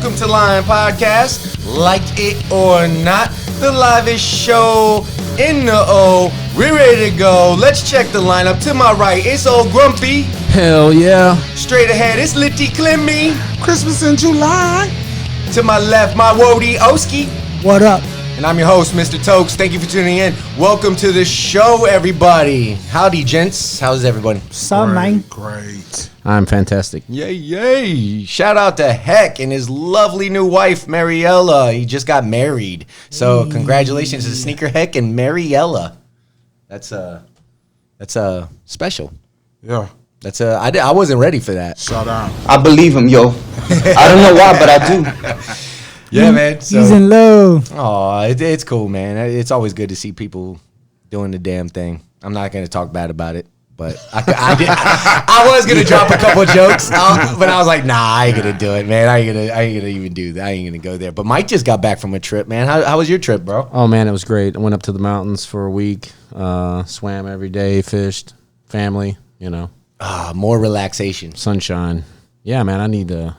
welcome to Lion Podcast. Like it or not, the livest show in the O. We're ready to go. Let's check the lineup. To my right, it's old Grumpy. Hell yeah. Straight ahead, it's Litty Clemmy. Christmas in July. To my left, my Wody Oski. What up? And I'm your host, Mr. Tokes. Thank you for tuning in. Welcome to the show, everybody. Howdy, gents. How's everybody? Some man. Great. I'm fantastic. Yay. Shout out to Heck and his lovely new wife, Mariella. He just got married. So congratulations to Sneaker Heck and Mariella. That's special. Yeah. I wasn't ready for that. Shout out. I believe him, yo. I don't know why, but I do. Yeah, man. So, He's in love. oh, it's cool, man. It's always good to see people doing the damn thing. I'm not going to talk bad about it, but I was going to drop a couple jokes, but I was like, nah, I ain't going to do it, man. I ain't gonna even do that. I ain't going to go there. But Mike just got back from a trip, man. How was your trip, bro? Oh, man, it was great. I went up to the mountains for a week, swam every day, fished, family, More relaxation. sunshine. Yeah, man, I need to,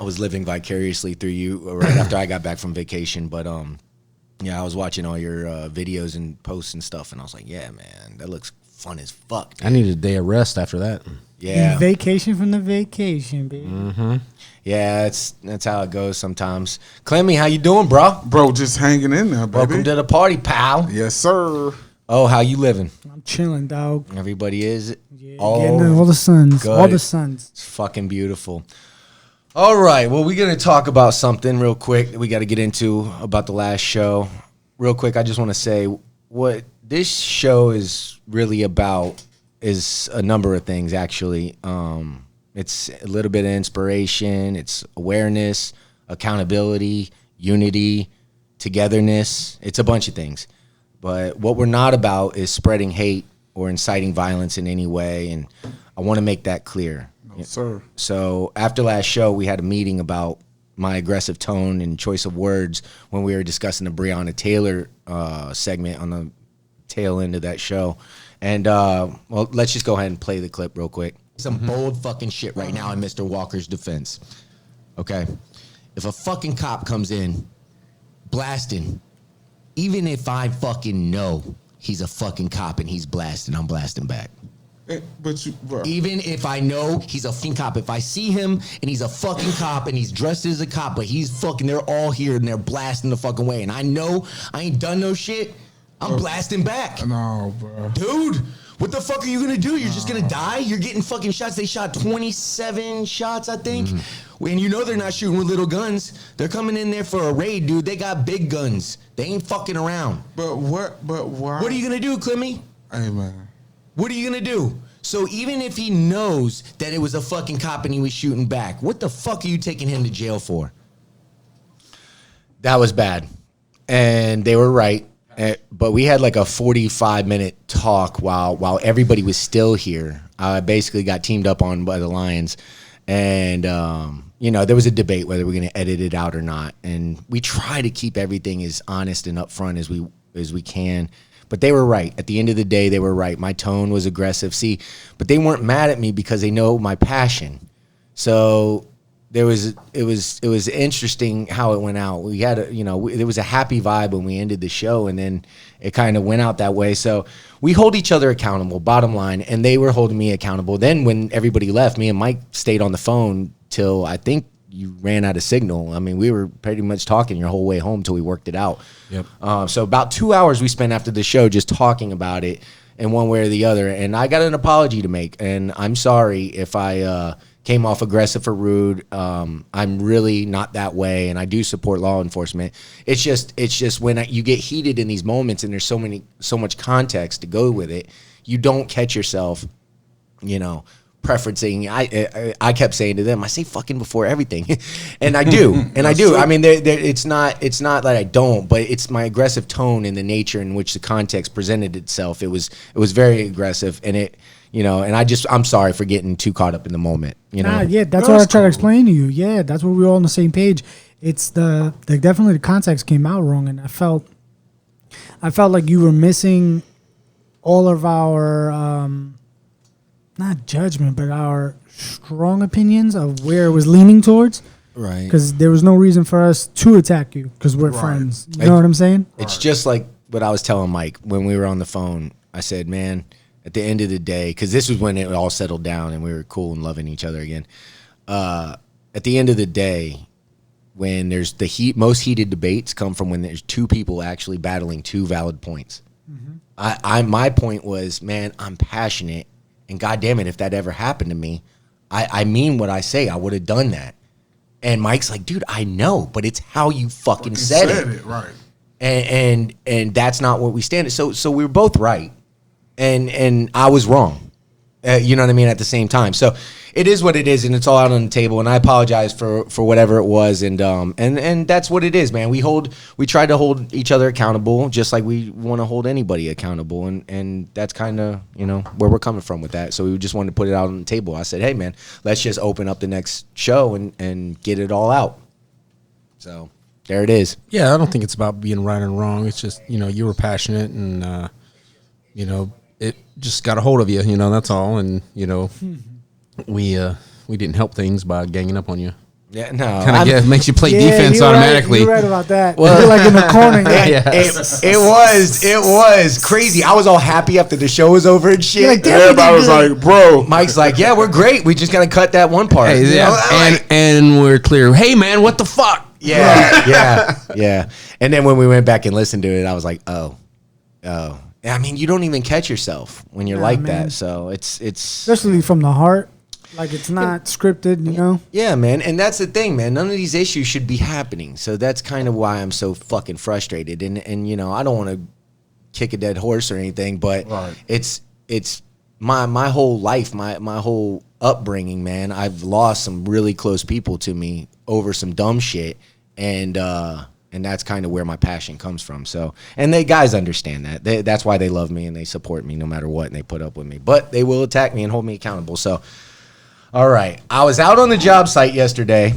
I was living vicariously through you right after I got back from vacation, but yeah, I was watching all your videos and posts and stuff, and I was like, yeah, man, that looks fun as fuck. Dude. I needed a day of rest after that. Yeah, Vacation from the vacation, baby. Mm-hmm. yeah, that's how it goes sometimes. Clemmy, how you doing, bro? Bro, just hanging in there, baby. Welcome to the party, pal. Yes, sir. Oh, how you living? I'm chilling, dog. Everybody is. Yeah, Oh, getting all the suns. good. All the suns. It's fucking beautiful. All right, well, we're going to talk about something real quick that we got to get into about the last show. Real quick, I just want to say what this show is really about is a number of things, actually. It's a little bit of inspiration. It's awareness, accountability, unity, togetherness. It's a bunch of things. But what we're not about is spreading hate or inciting violence in any way, and I want to make that clear. No, sir. So after last show, we had a meeting about my aggressive tone and choice of words when we were discussing the Breonna Taylor segment on the tail end of that show. And, well, let's just go ahead and play the clip real quick. Some bold fucking shit right now in Mr. Walker's defense. Okay? If a fucking cop comes in blasting, even if I fucking know he's a fucking cop and he's blasting, I'm blasting back. But you, bro. Even if I know he's a fucking cop, if I see him and he's a fucking cop and he's dressed as a cop, but he's fucking, they're all here and they're blasting the fucking way, and I know I ain't done no shit, I'm blasting back. No, bro. Dude, what the fuck are you gonna do? You're just gonna die? You're getting fucking shots. They shot 27 shots, I think. And you know they're not shooting with little guns. They're coming in there for a raid, dude. They got big guns. They ain't fucking around. But why? What are you gonna do, Clemmy? Hey, man. What are you gonna do? So even if he knows that it was a fucking cop and he was shooting back, what the fuck are you taking him to jail for? That was bad. And they were right. But we had like a 45-minute talk while everybody was still here. I basically got teamed up on by the Lions. And, there was a debate whether we're going to edit it out or not. And we try to keep everything as honest and upfront as we can. But they were right. At the end of the day, they were right. My tone was aggressive. See, but they weren't mad at me because they know my passion. So it was interesting how it went out. We had there was a happy vibe when we ended the show, and then it kind of went out that way. So we hold each other accountable, bottom line, and they were holding me accountable. Then when everybody left, me and Mike stayed on the phone till I think you ran out of signal. I mean, we were pretty much talking your whole way home till we worked it out. Yep. So about 2 hours we spent after the show just talking about it in one way or the other. And I got an apology to make, and I'm sorry if I came off aggressive or rude. I'm really not that way, and I do support law enforcement. It's just when you get heated in these moments, and there's so much context to go with it, you don't catch yourself, preferencing. I kept saying to them, I say fucking before everything, and I do, and I do. I mean, it's not that I don't, but it's my aggressive tone and the nature in which the context presented itself. It was very aggressive, and I'm sorry for getting too caught up in the moment. Yeah, that's what I try to explain to you. Yeah, that's what we're all on the same page. It's definitely the context came out wrong, and I felt like you were missing all of our not judgment, but our strong opinions of where it was leaning towards. Right. Because there was no reason for us to attack you because we're friends. You know what I'm saying? It's just like what I was telling Mike when we were on the phone. I said, man, at the end of the day, because this was when it all settled down and we were cool and loving each other again. At the end of the day, when there's most heated debates come from when there's two people actually battling two valid points. My point was, man, I'm passionate, and goddamn it, if that ever happened to me, I mean what I say. I would have done that. And Mike's like, dude, I know, but it's how you fucking said it. Right. And that's not what we stand. So we were both right, and I was wrong. You know what I mean? At the same time, so it is what it is, and it's all out on the table. And I apologize for whatever it was, and that's what it is, man. We try to hold each other accountable, just like we want to hold anybody accountable, and that's kind of where we're coming from with that. So we just wanted to put it out on the table. I said, hey, man, let's just open up the next show and get it all out. So there it is. Yeah, I don't think it's about being right and wrong. It's just you were passionate, and it just got a hold of you. That's all. And we didn't help things by ganging up on you. Yeah, no. Kind of makes you play defense you're automatically. Right, you're right about that. You're like in the corner. It was crazy. I was all happy after the show was over and shit. Like, Everybody was like, bro. Mike's like, yeah, we're great. We just got to cut that one part. Hey, yeah. And we're clear. Hey, man, what the fuck? Yeah. And then when we went back and listened to it, I was like, oh. I mean, you don't even catch yourself when you're like man. that. So it's Especially from the heart. Like, it's not scripted, Yeah, man. And that's the thing, man. None of these issues should be happening. So that's kind of why I'm so fucking frustrated. And I don't want to kick a dead horse or anything, but it's my whole life, my whole upbringing, man. I've lost some really close people to me over some dumb shit. And that's kind of where my passion comes from. So, and they guys understand that. That's why they love me and they support me no matter what, and they put up with me. But they will attack me and hold me accountable. So, all right. I was out on the job site yesterday,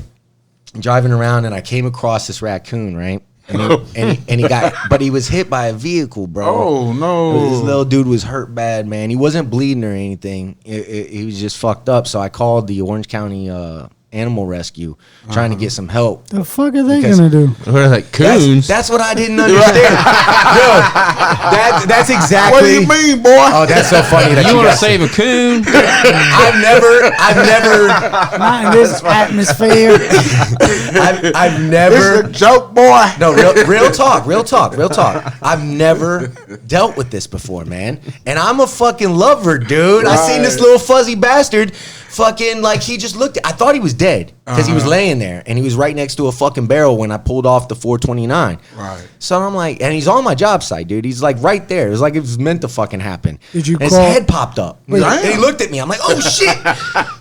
driving around, and I came across this raccoon, right? And he got, but he was hit by a vehicle, bro. Oh, no. This little dude was hurt bad, man. He wasn't bleeding or anything. He was just fucked up. So I called the Orange County Animal Rescue, trying to get some help. The fuck are they gonna do? We're like coons. That's what I didn't understand. No, that's exactly. What do you mean, boy? Oh, that's so funny. That You want to guys- save a coon? I've never. Not in this atmosphere. I've This never. is a joke, boy. No, real talk. I've never dealt with this before, man. And I'm a fucking lover, dude. I seen this little fuzzy bastard fucking, like, he just looked. I thought he was dead because he was laying there and he was right next to a fucking barrel when I pulled off the 429. Right. So I'm like, and he's on my job site, dude. He's like right there. It was like it was meant to fucking happen. Did you and call- his head popped up. And he looked at me. I'm like, oh shit.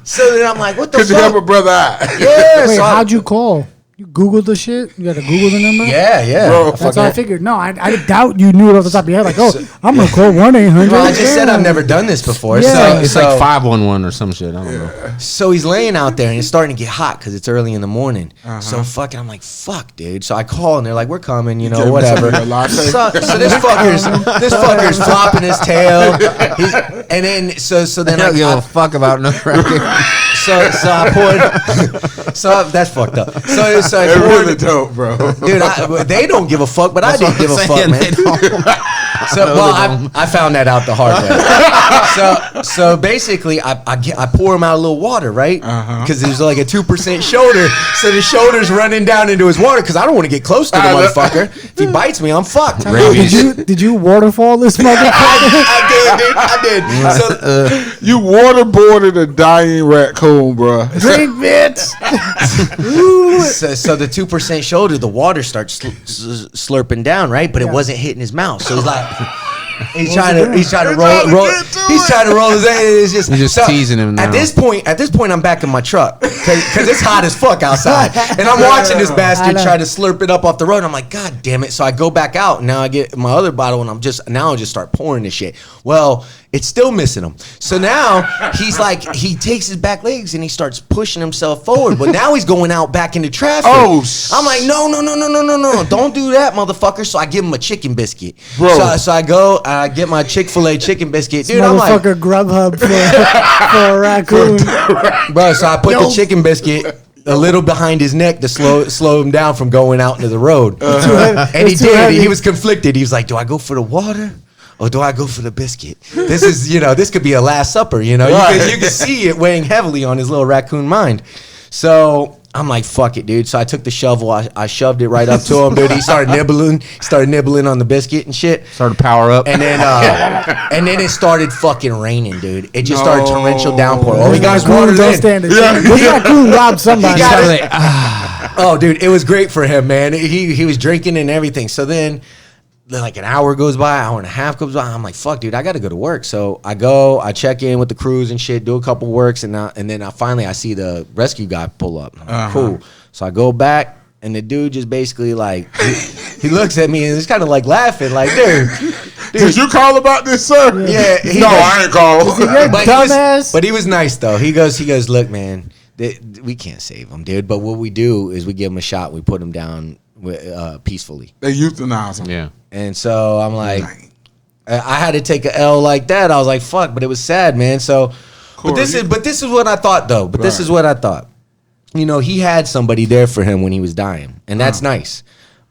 So then I'm like, what the Because you have a fuck? brother eye. Yeah. Wait, so how'd you call? You Googled the shit? You got to Google the number? Yeah. Bro. That's what I figured. No, I doubt you knew it off the top of your head. Like, I'm going to call 1-800. Well, I just said I've never done this before. Yeah. It's like 511 or some shit. I don't know. So he's laying out there and it's starting to get hot because it's early in the morning. So I'm like, fuck, dude. So I call and they're like, we're coming, gave me whatever. something to latte. So this fucker's flopping his tail. And then then I don't give a fuck about no record. so I poured. So that's fucked up. So I It poured. really dope, bro. Dude, they don't give a fuck, but I didn't give a fuck, man. So, I found that out the hard way. So basically, I pour him out a little water, right? Because there's like a 2% shoulder, so the shoulder's running down into his water. Because I don't want to get close to the motherfucker. If he bites me, I'm fucked. Did you waterfall this motherfucker? I did. So You waterboarded a dying raccoon, bro. Drink, bitch. So the 2% shoulder, the water starts slurping down, right? But it wasn't hitting his mouth. So he's like, he's trying to roll. He's trying to roll his head. It's just, You're just teasing him now. At this point, I'm back in my truck because it's hot as fuck outside, and I'm watching this bastard try to slurp it up off the road. I'm like, God damn it! So I go back out, and now I get my other bottle, and I'll just start pouring this shit. Well, it's still missing him. So now he's like, he takes his back legs and he starts pushing himself forward. But now he's going out back into traffic. Oh, I'm like, no, don't do that, motherfucker. So I give him a chicken biscuit. Bro. So I go, I get my Chick-fil-A chicken biscuit. Dude, I'm Motherfucker like, Grubhub for a raccoon. bro, so I put the chicken biscuit a little behind his neck to slow him down from going out into the road. And he It's too did. heavy. He was conflicted. He was like, "Do I go for the water or do I go for the biscuit?" This is, this could be a Last Supper. You can see it weighing heavily on his little raccoon mind. So I'm like, fuck it, dude. So I took the shovel. I shoved it right up to him, dude. He started nibbling on the biscuit and shit. Started to power up. And then it started fucking raining, dude. It just started torrential downpour. Oh, we got his water Raccoons don't in. stand it. This raccoon robbed somebody. He got it. Oh, dude, it was great for him, man. He was drinking and everything. So then like an hour goes by, hour and a half goes by. I'm like, fuck, dude, I got to go to work. So I check in with the crews and shit, do a couple works, and then I see the rescue guy pull up. I'm like, cool. So I go back, and the dude just basically like, he looks at me and he's kind of like laughing, like, dude. Did you call about this, sir? Yeah. No, I ain't call. But he was nice though. He goes, look, man, we can't save him, dude. But what we do is we give him a shot. We put him down peacefully. They euthanize him. Yeah. And so I'm like, I had to take a L like that. I was like, fuck, but it was sad, man. So, but this is what I thought though. But this is what I thought. He had somebody there for him when he was dying, and that's nice.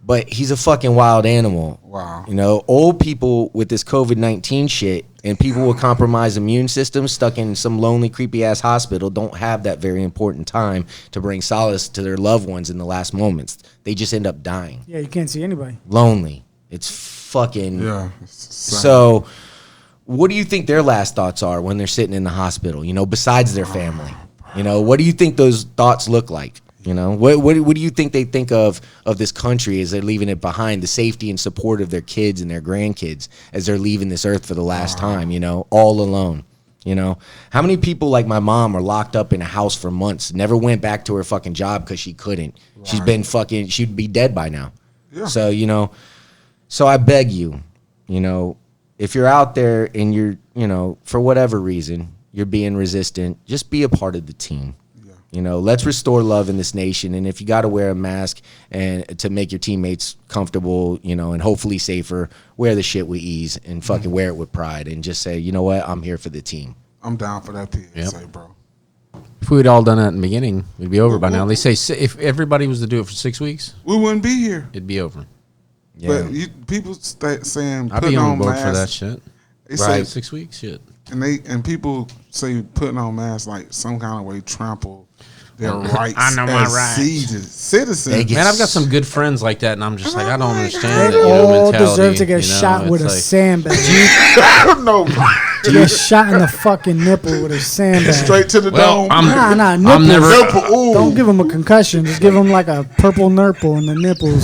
But he's a fucking wild animal. Wow. Old people with this COVID-19 shit and people with compromised immune systems stuck in some lonely, creepy ass hospital don't have that very important time to bring solace to their loved ones in the last moments. They just end up dying. Yeah, you can't see anybody. Lonely. It's fucking. Yeah. So, what do you think their last thoughts are when they're sitting in the hospital? Besides their family. What do you think those thoughts look like? What do you think they think of this country as they're leaving it behind, the safety and support of their kids and their grandkids as they're leaving this earth for the last time, all alone? How many people like my mom are locked up in a house for months, never went back to her fucking job because she couldn't. Right. She'd be dead by now. Yeah. So I beg you, if you're out there and you're, for whatever reason, you're being resistant, just be a part of the team. Let's restore love in this nation. And if you got to wear a mask and to make your teammates comfortable, and hopefully safer, wear the shit with ease and fucking wear it with pride and just say, you know what, I'm here for the team. I'm down for that PSA, bro. If we had all done that in the beginning, we'd be over by now. They say if everybody was to do it for 6 weeks, we wouldn't be here. It'd be over. Yeah. But people saying I'd be on board for that shit. Right, 6 weeks, shit. And people say putting on masks like some kind of way trample their rights. I know my rights. Citizens. Man, I've got some good friends like that, and I'm just like, I don't understand. They all mentality, deserve to get shot with a sandbag. I don't know. To get shot in the fucking nipple with a sandbag. Straight to the dome. Nah, nipples. I'm never. Don't give them a concussion. Just give them like a purple nurple in the nipples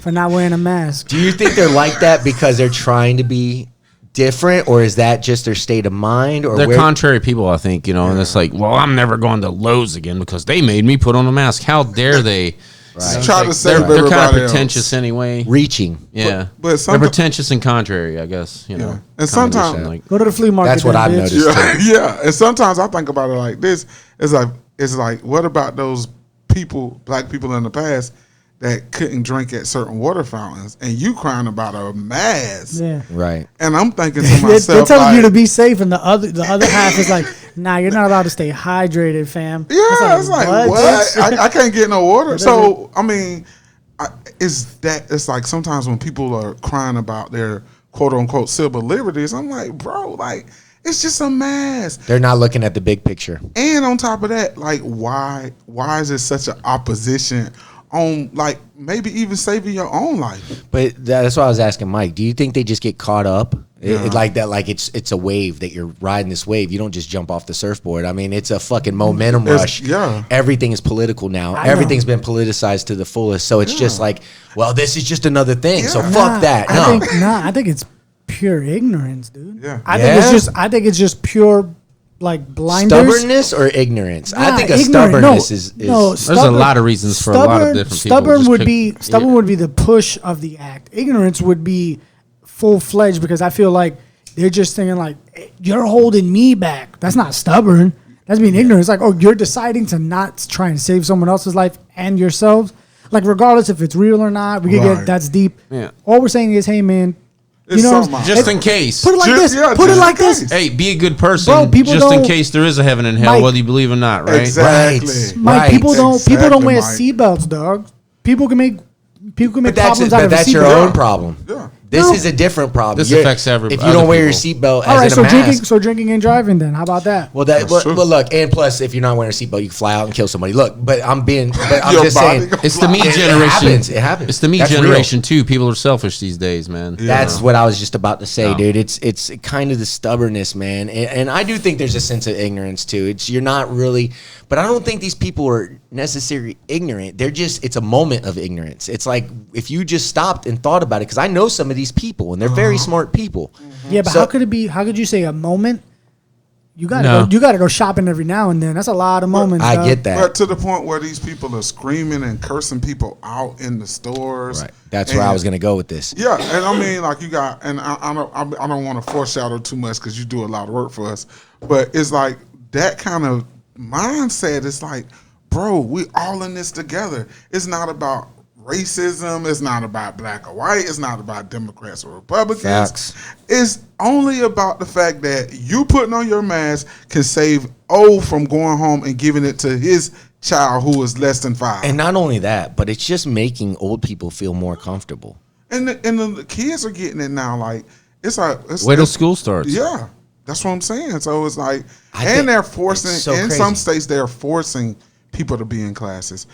for not wearing a mask. Do you think they're like that because they're trying to be different, or is that just their state of mind? Or they're contrary people, I think, and it's like, well, I'm never going to Lowe's again because they made me put on a mask. How dare they? Right. Try to save they're kind of everybody pretentious else. anyway. Reaching. Yeah. But they're pretentious and contrary, I guess. And sometimes go to the flea market. That's what I've noticed. Yeah. And sometimes I think about it like this. It's like, what about those people, black people in the past, that couldn't drink at certain water fountains, and you crying about a mask? Yeah. Right. And I'm thinking to myself, they're telling you to be safe, and the other half is like, nah, you're not allowed to stay hydrated, fam. Yeah, it's like what? I can't get no water. So I mean, it's like sometimes when people are crying about their quote unquote civil liberties, I'm like, bro, like it's just a mask. They're not looking at the big picture. And on top of that, like why is there such an opposition on like maybe even saving your own life? But that's why I was asking Mike. Do you think they just get caught up like that? Like it's a wave that you're riding this wave. You don't just jump off the surfboard. I mean, it's a fucking momentum rush. Yeah. Everything is political now. Everything's been politicized to the fullest. So it's just like, well, this is just another thing. So fuck that. I think it's pure ignorance, dude. Yeah. I think it's just pure like blinders. Stubbornness or ignorance? I think stubbornness is there's a lot of reasons for a lot of different people. Stubborn would be the push of the act. Ignorance would be full-fledged, because I feel like they're just thinking like, you're holding me back. That's not stubborn. That's being ignorant. It's like, oh, you're deciding to not try and save someone else's life and yourselves. Like, regardless if it's real or not, we could get that's deep. Yeah. All we're saying is, hey man, It's know what I'm something saying? Just in case. Put it like Just- this. yeah, Put it just like in this. case. Hey, be a good person, Bro, people just in don't- case there is a heaven and hell, Mike- whether you believe or not, right? Exactly. Mike, Right. people don't wear Exactly, seatbelts, dog. People can make But that's problems out of a that's your seatbelt. own problem. Yeah. This No. is a different problem. This You're- affects every- If you other don't wear your people. seatbelt All as right, in so a mask. drinking and driving. Then how about that? Well, that That's true. well, look, and plus, if you're not wearing a seatbelt, you can fly out and kill somebody. Look, but I'm Your just body saying, gonna It's the me It generation. happens. It happens. It's the me That's real. generation too. People are selfish these days, man. Yeah. That's what I was just about to say, No. dude. It's kind of the stubbornness, man, and I do think there's a sense of ignorance too. It's you're not really, but I don't think these people are necessarily ignorant. They're just it's a moment of ignorance. It's like if you just stopped and thought about it, because I know some of these people and they're very smart people. Yeah, but So- how could it be? How could you say a moment? You got to No. go. You got to go shopping every now and then. That's a lot of moments. I dog. get that. But to the point where these people are screaming and cursing people out in the stores. Right. That's where I And- was gonna go with this. Yeah, and I mean, like you got, and I don't want to foreshadow too much because you do a lot of work for us, but it's like that kind of mindset. It's like, bro, we all in this together. It's not about racism. It's not about black or white. It's not about Democrats or Republicans. Facts. It's only about the fact that you putting on your mask can save O from going home and giving it to his child who is less than 5. And not only that, but it's just making old people feel more comfortable. And the kids are getting it now. Like it's like Wait till school starts. Yeah, that's what I'm saying. So it's like, I think and they're forcing. it's so in crazy. some states, they're forcing people to be in classes.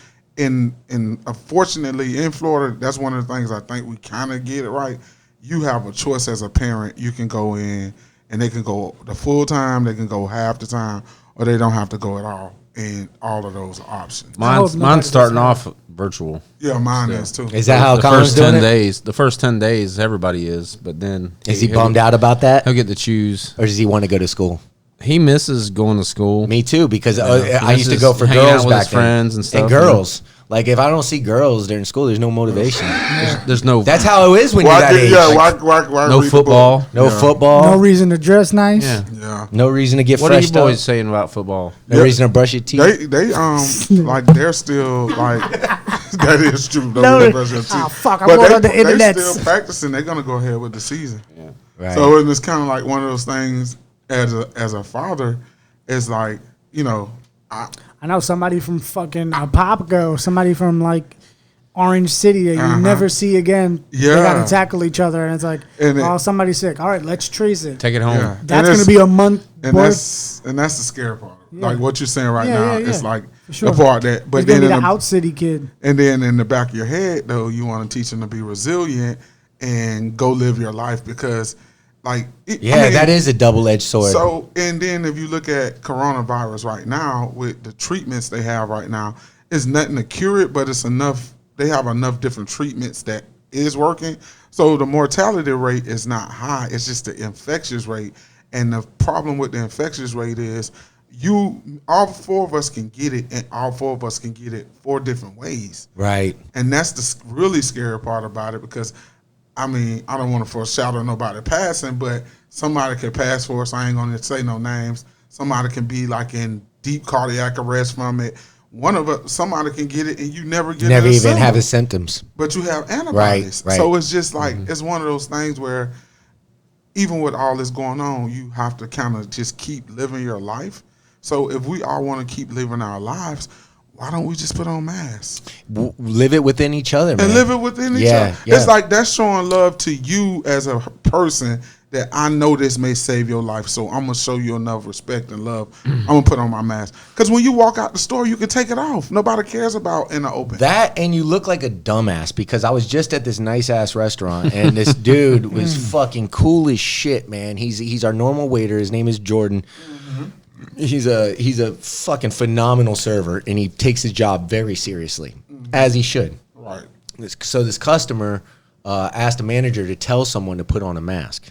Fortunately, in Florida, that's one of the things I think we kind of get it right. You have a choice as a parent. You can go in, and they can go the full time. They can go half the time, or they don't have to go at all. And all of those are options. I hope nobody Mine's starting does off virtual. Yeah, mine is too. Is that how the Colin's first doing 10 it? days? The first 10 days, everybody is, but then Is he bummed out about that, He'll get to choose. or does he want to go to school? He misses going to school. Me too, because Yeah. I used to This go is for hanging girls out with back his friends then. and stuff, And girls, like if I don't see girls during school, there's no motivation. There's no That's how it is when Why you're that did- age. yeah, Like, why no read the football. book? no Yeah. football, No reason to dress nice. Yeah. Yeah. no reason to get What are you freshed boys up, saying about football? no Yeah. reason to brush your teeth. They like they're still like that is true. No, They brush their teeth. oh, fuck, I'm But going on the they internet. still practicing. They're gonna go ahead with the season. Right. So it's kind of like one of those things as a father. It's like I know somebody from fucking Apopka, somebody from like Orange City that you never see again. They Yeah. got to tackle each other, and it's like, And oh, somebody's sick. All right, let's trace it. Take it home. Yeah. That's And going to it's- be a month and worth. that's the scary part. Yeah. Like what you're saying right Yeah, now. yeah, yeah. It's like For sure. the part that. But He's going then to be in the the, out city kid. and then in the back of your head though, you want to teach them to be resilient and go live your life because, like, Yeah, that is a double-edged sword. So, and then if you look at coronavirus right now, with the treatments they have right now, it's nothing to cure it, but it's enough. They have enough different treatments that is working. So the mortality rate is not high. It's just the infectious rate. And the problem with the infectious rate is all 4 of us can get it, and all 4 of us can get it 4 different ways. right. And that's the really scary part about it because, I mean, I don't want to foreshadow nobody passing, but somebody could pass for us. I ain't going to say no names. Somebody can be like in deep cardiac arrest from it. Somebody can get it and you never get Never any even have the symptoms, symptoms. but you have antibodies. Right. So it's just like, it's one of those things where even with all this going on, you have to kind of just keep living your life. So if we all want to keep living our lives, why don't we just put on masks? Live it within each other, man. And live it within each Yeah, other. yeah. It's like that's showing love to you as a person that I know this may save your life. So I'm going to show you enough respect and love. I'm going to put on my mask. Because when you walk out the store, you can take it off. Nobody cares about in the open. That and you look like a dumbass because I was just at this nice ass restaurant and this dude was fucking cool as shit, man. He's our normal waiter. His name is Jordan. He's a fucking phenomenal server and he takes his job very seriously, as he should. Right. So this customer asked a manager to tell someone to put on a mask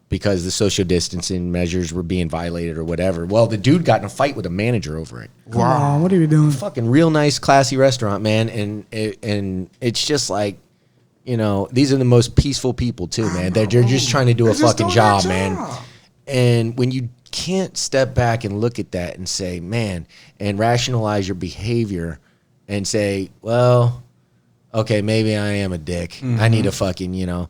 because the social distancing measures were being violated or whatever. Well, the dude got in a fight with a manager over it. Come on, what are you doing? Fucking real nice, classy restaurant, man, and it's just like, you know, these are the most peaceful people too, man. They're just trying to do a They're just fucking doing job, their man. job. And when you can't step back and look at that and say, man, and rationalize your behavior and say, well, okay, maybe I am a dick. I need to fucking, you know.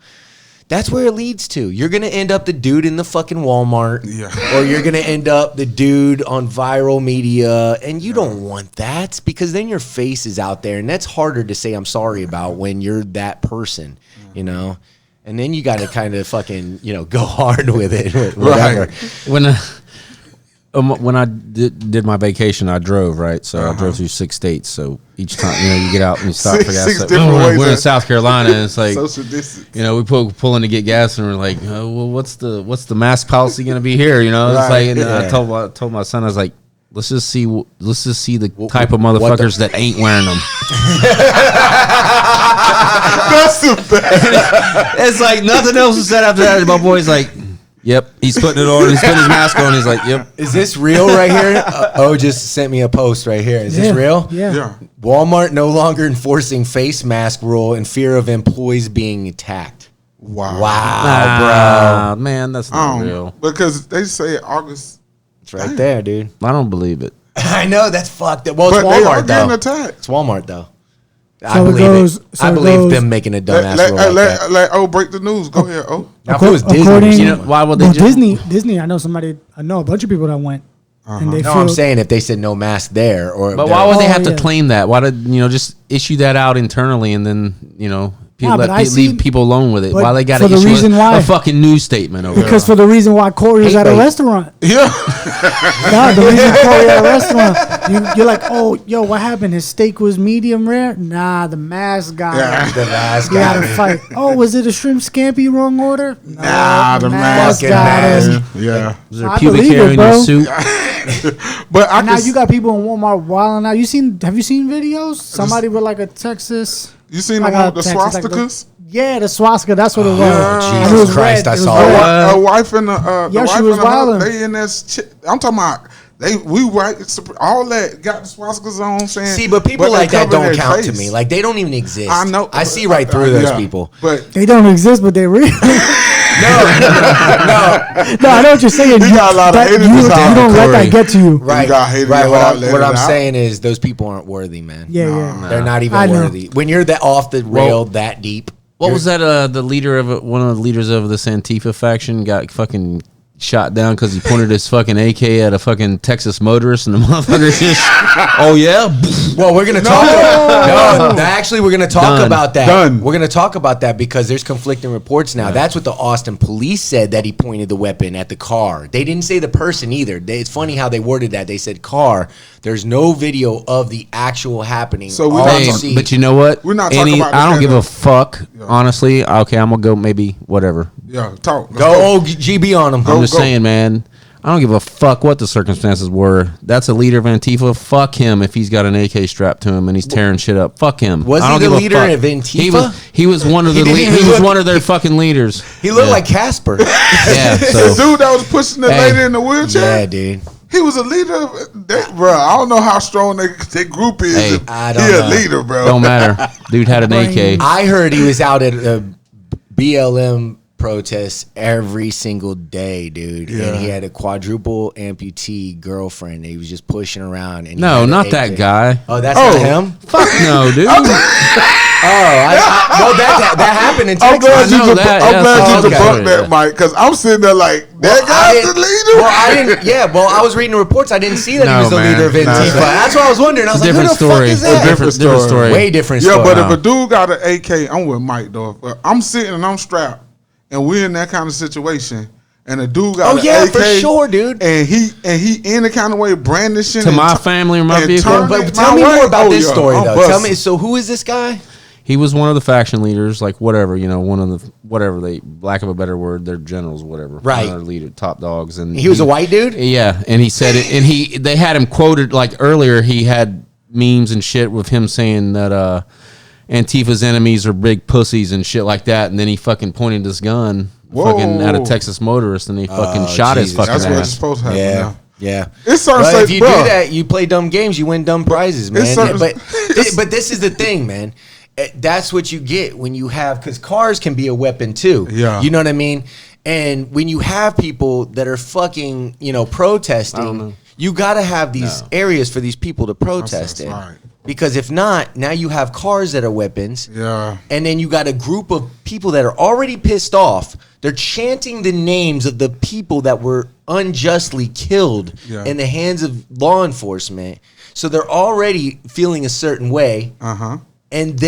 That's where it leads to. You're going to end up the dude in the fucking Walmart. Yeah. Or you're going to end up the dude on viral media. And you don't want that because then your face is out there. And that's harder to say I'm sorry about when you're that person, you know? And then you got to kind of fucking, you know, go hard with it. Whatever. When I did my vacation, I drove, right? So I drove through 6 states. So each time, you know, you get out and you stop for gas. Six Like, different ways we're in South Carolina, and it's like, social distance. you know, we pull in to get gas, and we're like, oh, well, what's the mask policy going to be here? You know, it's like, and I told my son, I was like, let's just see the type of motherfuckers that ain't wearing them. That's the best. It's like nothing else is said after that. My boy's like, yep, he's putting it on. He's putting his mask on. He's like, yep. Is this real right here? Just sent me a post right here. Is this real? Yeah. Walmart no longer enforcing face mask rule in fear of employees being attacked. Wow, bro. Man, that's not real. Because they say August. It's right there, dude. I don't believe it. I know, that's fucked up. Well, But it's they are Walmart, getting though. attacked. It's Walmart, though. I So it believe goes- it. so I it believe goes- them making a dumbass rule like that. Let O break the news. Go ahead, O. Now, if it was Disney, According- or You know, something. why would they Well, just Disney. I know a bunch of people that went, and they No, feel I'm saying if they said no mask there, or But why would they have to yeah. claim that? Why did just issue that out internally and then Nah, but I leave seen- people alone with it? but Why they got to for the issue reason why- a fucking news statement over because it? for the reason why Corey was Hate at a bait. restaurant. Yeah. Nah, the reason Corey at a restaurant, you're like, oh, yo, what happened? His steak was medium rare. Nah, the mask guy. Yeah. the mask You got gotta me. fight. Oh, was it a shrimp scampi wrong order? Nah, the mask Fucking got mask. him. Yeah. Is there I pubic believe hair it, in your bro. suit? But I And now can you got people in Walmart wilding out. Have you seen videos? Somebody with like a Texas. you seen the like one a with the Texas, like a- swastikas? Yeah, the swastika. That's what it was. And it Jesus was Christ, red. I It was saw red. that. A wife and the Yeah, wife she was and the husband, wildin'. they in this. I'm talking about all that got the swastikas on. Saying See, but people they like that covering don't their count to face. me. Like they don't even exist. I know. I see right through those Yeah. people. But They don't exist, but they're real. No, No, I know what you're saying. He got a lot of that- haters you, this time, you don't let Corey. that get to you. right, got hated right. hard, let What it I'm out. saying is those people aren't worthy, man. Yeah. They're not even I know. worthy. When you're that off the rail that deep. What was that? The leader of one of the leaders of this Antifa faction got fucking shot down because he pointed his fucking AK at a fucking Texas motorist, and the motherfucker just, oh yeah, Well, we're gonna talk. Actually, we're gonna talk Done. about that. Done. We're gonna talk about that because there's conflicting reports now. That's what the Austin police said, that he pointed the weapon at the car. They didn't say the person either. It's funny how they worded that. They said car. There's no video of the actual happening. So we All not you Hey, talking- see- but you know what? We're not talking about I don't the give a kind of- fuck. Honestly, okay, I'm gonna go maybe whatever. yeah, talk. Let's go GB on them. I'm just go. saying, man. I don't give a fuck what the circumstances were. That's a leader of Antifa. Fuck him if he's got an AK strapped to him and he's tearing shit up. Fuck him. Was I he don't the give a leader fuck. of Antifa? He was one of the didn't even he was look- one of their fucking leaders. He looked Yeah. like Casper. Yeah. The So dude that was pushing the Hey. lady in the wheelchair. Yeah, dude. He was a leader. Bro, I don't know how strong their group is. Hey, I don't he know. a leader, bro. don't matter. Dude had an AK. I heard he was out at a BLM protests every single day, dude. Yeah. And he had a quadruple amputee girlfriend that he was just pushing around. And he No, had not an that AK. guy. Oh, that's Oh. not him? Fuck no, dude. Well, that happened in I'm Texas. glad you I know that, I'm yeah, glad that's you all debunked okay. that, Mike, because I'm sitting there like, that I guy's didn't- the leader? Well, I didn't. Yeah, well, I was reading the reports. I didn't see that he No, was the man. leader of No, Antifa. it's- That's what I was wondering. I was like, who Different the story. fuck is that? Different story. Way different Yeah, story. but Wow. if a dude got an AK, I'm with Mike, though. If I'm sitting and I'm strapped, and we're in that kind of situation, and a dude got Oh, an yeah, AK, for sure, dude. and he in the kind of way brandishing To and my tu- family or my and vehicle? turning but it tell my me way, more about oh, this yeah, story, I'm though. busting. Tell me. So, who is this guy? He was one of the faction leaders, like whatever, one of the whatever they, lack of a better word, they're generals, whatever. Right. One of their leader, top dogs, and He was a white dude? Yeah, and he said it, and they had him quoted like earlier. He had memes and shit with him saying that Antifa's enemies are big pussies and shit like that, and then he fucking pointed his gun fucking at a Whoa. Texas motorist, and he fucking shot his Jesus. fucking That's what it's ass. supposed to happen. Yeah. now. Yeah. It's certain Well, states, if you bro. do that, you play dumb games, you win dumb prizes, man. It's certain- But this is the thing, man. That's what you get when you have, because cars can be a weapon too. Yeah. You know what I mean? And when you have people that are fucking, protesting, you got to have these areas for these people to protest That's in. right. Because if not, now you have cars that are weapons. Yeah. And then you got a group of people that are already pissed off. They're chanting the names of the people that were unjustly killed in the hands of law enforcement. So they're already feeling a certain way. Uh-huh. And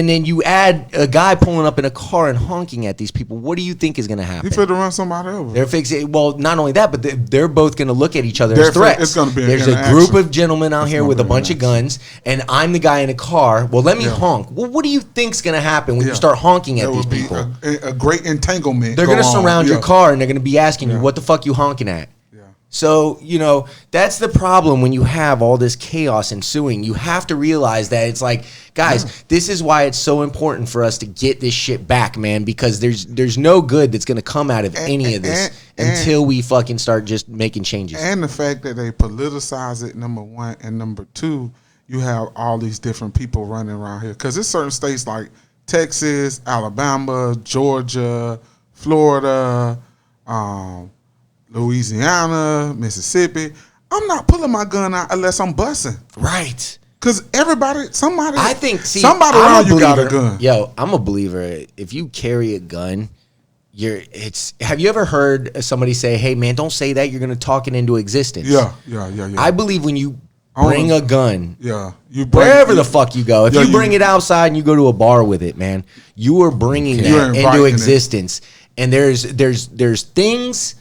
then you add a guy pulling up in a car and honking at these people. What do you think is going to happen? He finna run somebody over. They're fixing. Well, not only that, but they're both going to look at each other as threats. It's going to be There's a group of gentlemen out here with a bunch of guns, and I'm the guy in a car. Well, let me honk. Well, what do you think's going to happen when you start honking at these people? A great entanglement. They're going to surround your car, and they're going to be asking you, what the fuck you honking at? So, that's the problem when you have all this chaos ensuing. You have to realize that it's like, guys, this is why it's so important for us to get this shit back, man, because there's no good that's going to come out of any of this until we fucking start just making changes. And the fact that they politicize it, number one, and number two, you have all these different people running around here. Because there's certain states like Texas, Alabama, Georgia, Florida, Louisiana, Mississippi. I'm not pulling my gun out unless I'm busting. Right. Because somebody somebody around you got a gun. Yo, I'm a believer. If you carry a gun, have you ever heard somebody say, hey, man, don't say that. You're going to talk it into existence. Yeah. I believe when you bring a gun, wherever the fuck you go, if you bring it outside and you go to a bar with it, man, you are bringing that into existence. And there's things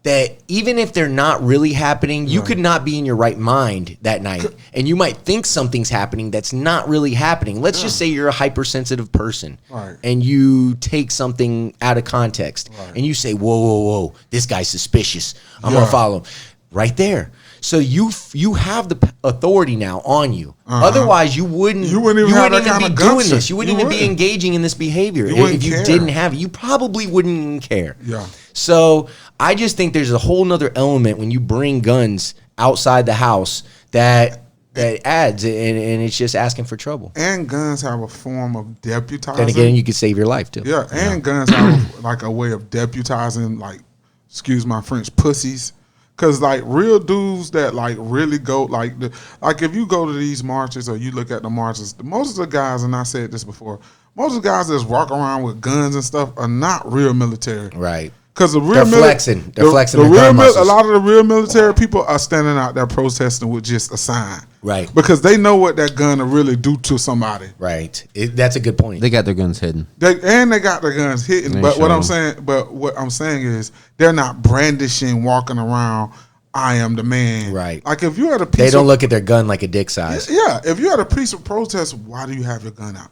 that even if they're not really happening, you could not be in your right mind that night. And you might think something's happening that's not really happening. Let's just say you're a hypersensitive person. Right. And you take something out of context. Right. And you say, whoa, this guy's suspicious. I'm going to follow him. Right there. So you have the authority now on you. Otherwise, you wouldn't even be doing this. You wouldn't even be engaging in this behavior. If you didn't have it, you probably wouldn't even care. Yeah. So I just think there's a whole nother element when you bring guns outside the house that adds, and it's just asking for trouble. And guns have a form of deputizing. Then again, you can save your life too. Yeah, and guns have like a way of deputizing, like, excuse my French, pussies. Cause like real dudes that like really go like if you go to these marches or you look at the marches, most of the guys, and I said this before, most of the guys that walk around with guns and stuff are not real military. Right. Because the real They're flexing their gun muscles. A lot of the real military people are standing out there protesting with just a sign. Right. Because they know what that gun will really do to somebody. Right. That's a good point. They got their guns hidden. They got their guns hidden. But what I'm saying is they're not brandishing, walking around, I am the man. Right. Like if you had a piece they don't look at their gun like a dick size. Yeah. If you had a piece of protest, why do you have your gun out?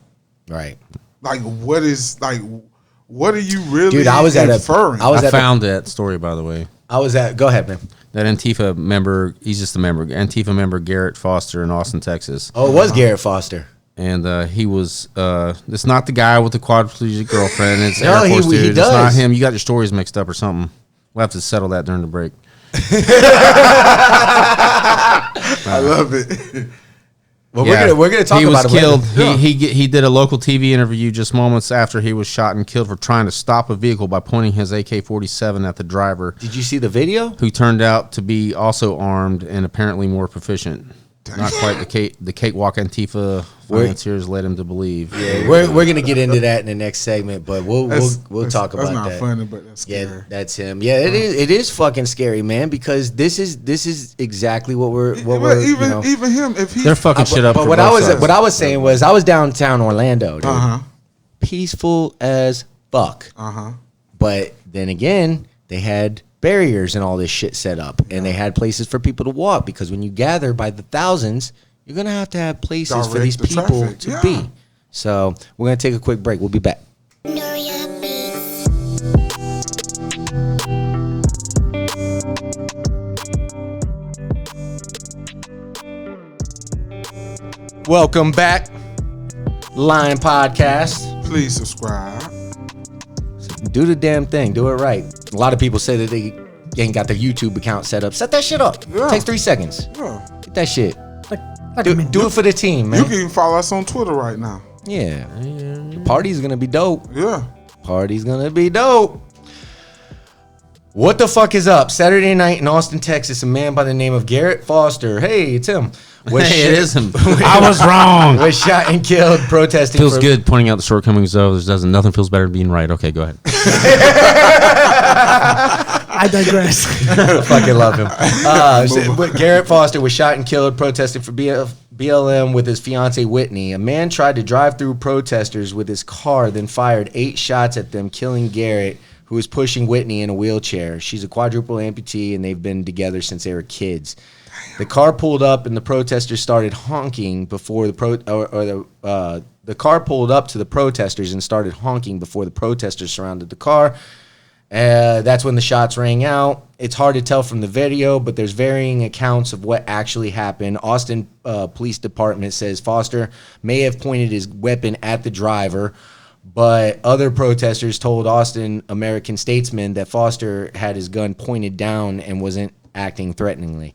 Right. Like what are you really Dude, inferring? I found that story, by the way. Go ahead, man. That Antifa member, he's just a member. Antifa member Garrett Foster in Austin, Texas. Oh, it was Garrett Foster. And he was, it's not the guy with the quadriplegic girlfriend. It's no, Air Force dude. He does. It's not him. You got your stories mixed up or something. We'll have to settle that during the break. I love it. Well, we're gonna talk about it. He was killed. He did a local TV interview just moments after he was shot and killed for trying to stop a vehicle by pointing his AK-47 at the driver. Did you see the video? Who turned out to be also armed and apparently more proficient. Not quite the cakewalk Antifa financiers led him to believe. Yeah, we're gonna get into that in the next segment, but we'll talk about that. That's not funny, but that's scary. Yeah, that's him. Yeah, it is fucking scary, man, because this is exactly what we're even him if he they're fucking shit up. But what I was saying was I was downtown Orlando, dude. Peaceful as fuck. But then again, they had barriers and all this shit set up, and they had places for people to walk, because when you gather by the thousands, you're gonna have to have places for these people to be. So we're gonna take a quick break. We'll be back. Welcome back, Line Podcast. Please subscribe. Do the damn thing. Do it right. A lot of people say that they ain't got their YouTube account set up. Set that shit up. Yeah. Takes 3 seconds. Yeah. Get that shit. Do it for the team, man. You can even follow us on Twitter right now. Yeah. The party's gonna be dope. Yeah. Party's gonna be dope. What the fuck is up? Saturday night in Austin, Texas, a man by the name of Garrett Foster, hey, it's him, was Hey, it shot- is him. I was wrong. was shot and killed protesting. Feels for, good pointing out the shortcomings of others. Doesn't nothing feels better than being right. Okay, go ahead. I digress. Fucking love him. But Garrett Foster was shot and killed protesting for BLM with his fiancee Whitney. A man tried to drive through protesters with his car, then fired 8 shots at them, killing Garrett, who was pushing Whitney in a wheelchair. She's a quadruple amputee, and they've been together since they were kids. The car pulled up, and the protesters started honking before the car pulled up to the protesters and started honking before the protesters surrounded the car. That's when the shots rang out. It's hard to tell from the video, but there's varying accounts of what actually happened. Austin Police Department says Foster may have pointed his weapon at the driver, but other protesters told Austin American Statesman that Foster had his gun pointed down and wasn't acting threateningly.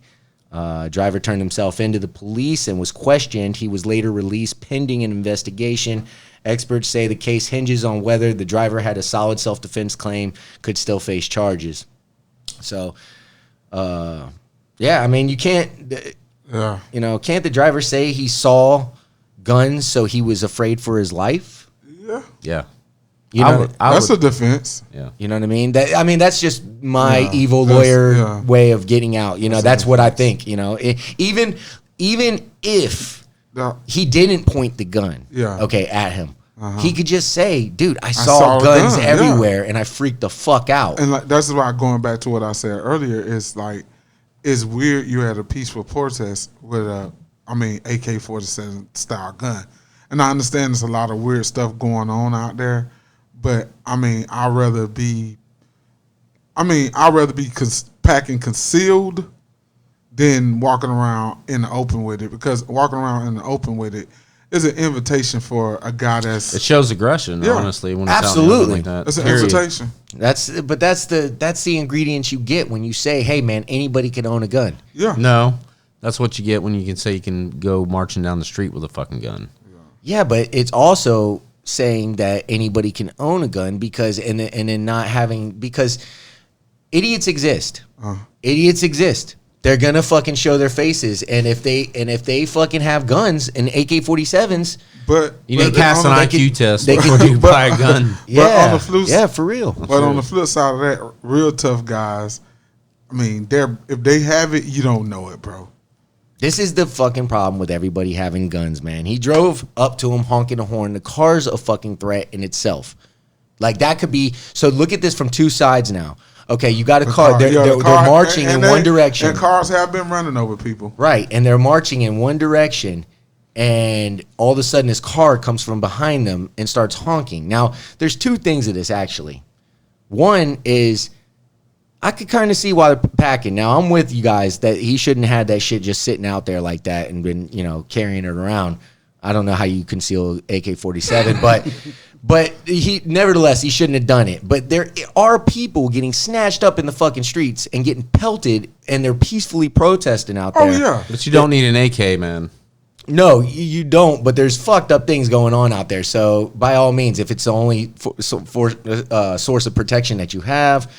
Driver turned himself into the police and was questioned. He was later released pending an investigation. Experts say the case hinges on whether the driver had a solid self-defense claim, could still face charges. So, yeah, I mean, you can't, can't the driver say he saw guns so he was afraid for his life? Yeah. You know, That's a defense. Yeah. you know what I mean? That's just my evil lawyer way of getting out. You know, that's what I think. You know, even if he didn't point the gun, at him, he could just say, "Dude, I saw guns everywhere, and I freaked the fuck out." And like, that's why going back to what I said earlier, it's like it's weird. You had a peaceful protest with AK-47 style gun, and I understand there's a lot of weird stuff going on out there. But I'd rather be packing concealed than walking around in the open with it, because walking around in the open with it is an invitation for a guy that's. It shows aggression, honestly. When it's Absolutely. out in the open like that. It's an Period. invitation. That's the ingredients you get when you say, "Hey, man, anybody can own a gun." Yeah. No, that's what you get when you can say you can go marching down the street with a fucking gun. Yeah, but it's also saying that anybody can own a gun because idiots exist. Idiots exist. They're gonna fucking show their faces, and if they fucking have guns and AK-47s, But You need to pass an IQ test they before could- you buy a gun. yeah, on the flip- yeah, for real. But on the flip side of that, real tough guys, if they have it, you don't know it, bro. This is the fucking problem with everybody having guns, man. He drove up to him honking a horn. The car's a fucking threat in itself. Like, that could be. So look at this from two sides now. Okay, you got a car. They're marching in one direction. And cars have been running over people. Right, and they're marching in one direction, and all of a sudden this car comes from behind them and starts honking. Now, there's two things of this, actually. One is, I could kind of see why they're packing. Now, I'm with you guys that he shouldn't have had that shit just sitting out there like that and been, carrying it around. I don't know how you conceal AK-47, but nevertheless, he shouldn't have done it. But there are people getting snatched up in the fucking streets and getting pelted, and they're peacefully protesting out there. Oh, yeah. But you don't need an AK, man. No, you don't, but there's fucked up things going on out there. So, by all means, if it's the only source of protection that you have,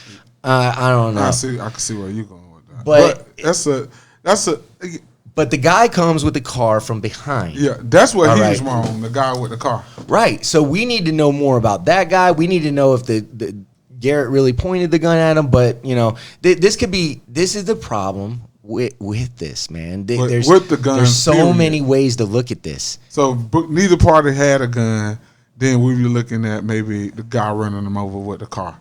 I don't know. I can see where you're going with that. But But the guy comes with the car from behind. Yeah, that's what All he right. was wrong. The guy with the car. Right. So we need to know more about that guy. We need to know if the Garrett really pointed the gun at him. But this is the problem with this, man. With the gun, there's so period. many ways to look at this. So neither party had a gun. Then we were looking at maybe the guy running them over with the car.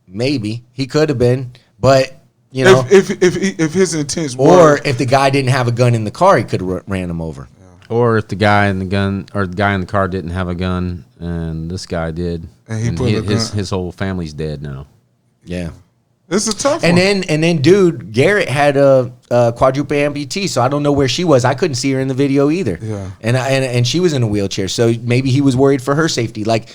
Maybe he could have been, but if his intents or were, if the guy didn't have a gun in the car, he could have ran him over. Or if the guy in the car didn't have a gun and this guy did, And he put a gun- his whole family's dead now. Yeah. it's a tough And one. then, dude, Garrett had a quadruple amputee, so I don't know where she was. I couldn't see her in the video either. Yeah. And she was in a wheelchair, so maybe he was worried for her safety. Like,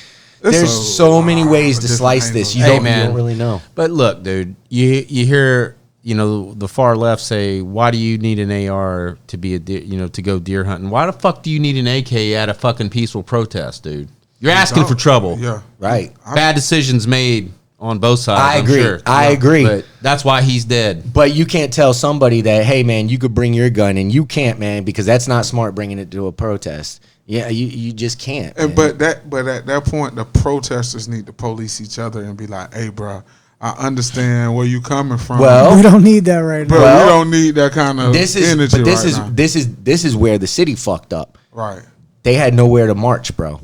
It's there's a so many lot ways of to different slice this. angles. You don't really know. But look, dude, you hear the far left say, why do you need an AR to be to go deer hunting? Why the fuck do you need an AK at a fucking peaceful protest, dude? You're asking for trouble. Yeah. Right. Bad decisions made on both sides. I I'm agree. sure. I agree. But that's why he's dead. But you can't tell somebody that, hey, man, you could bring your gun, and you can't, man, because that's not smart bringing it to a protest. Yeah, you just can't. And man. but at that point, the protesters need to police each other and be like, "Hey, bro, I understand where you coming from. Well, We don't need that right but now. well, we don't need that kind of this is energy but this right is now." this is where the city fucked up. Right. They had nowhere to march, bro.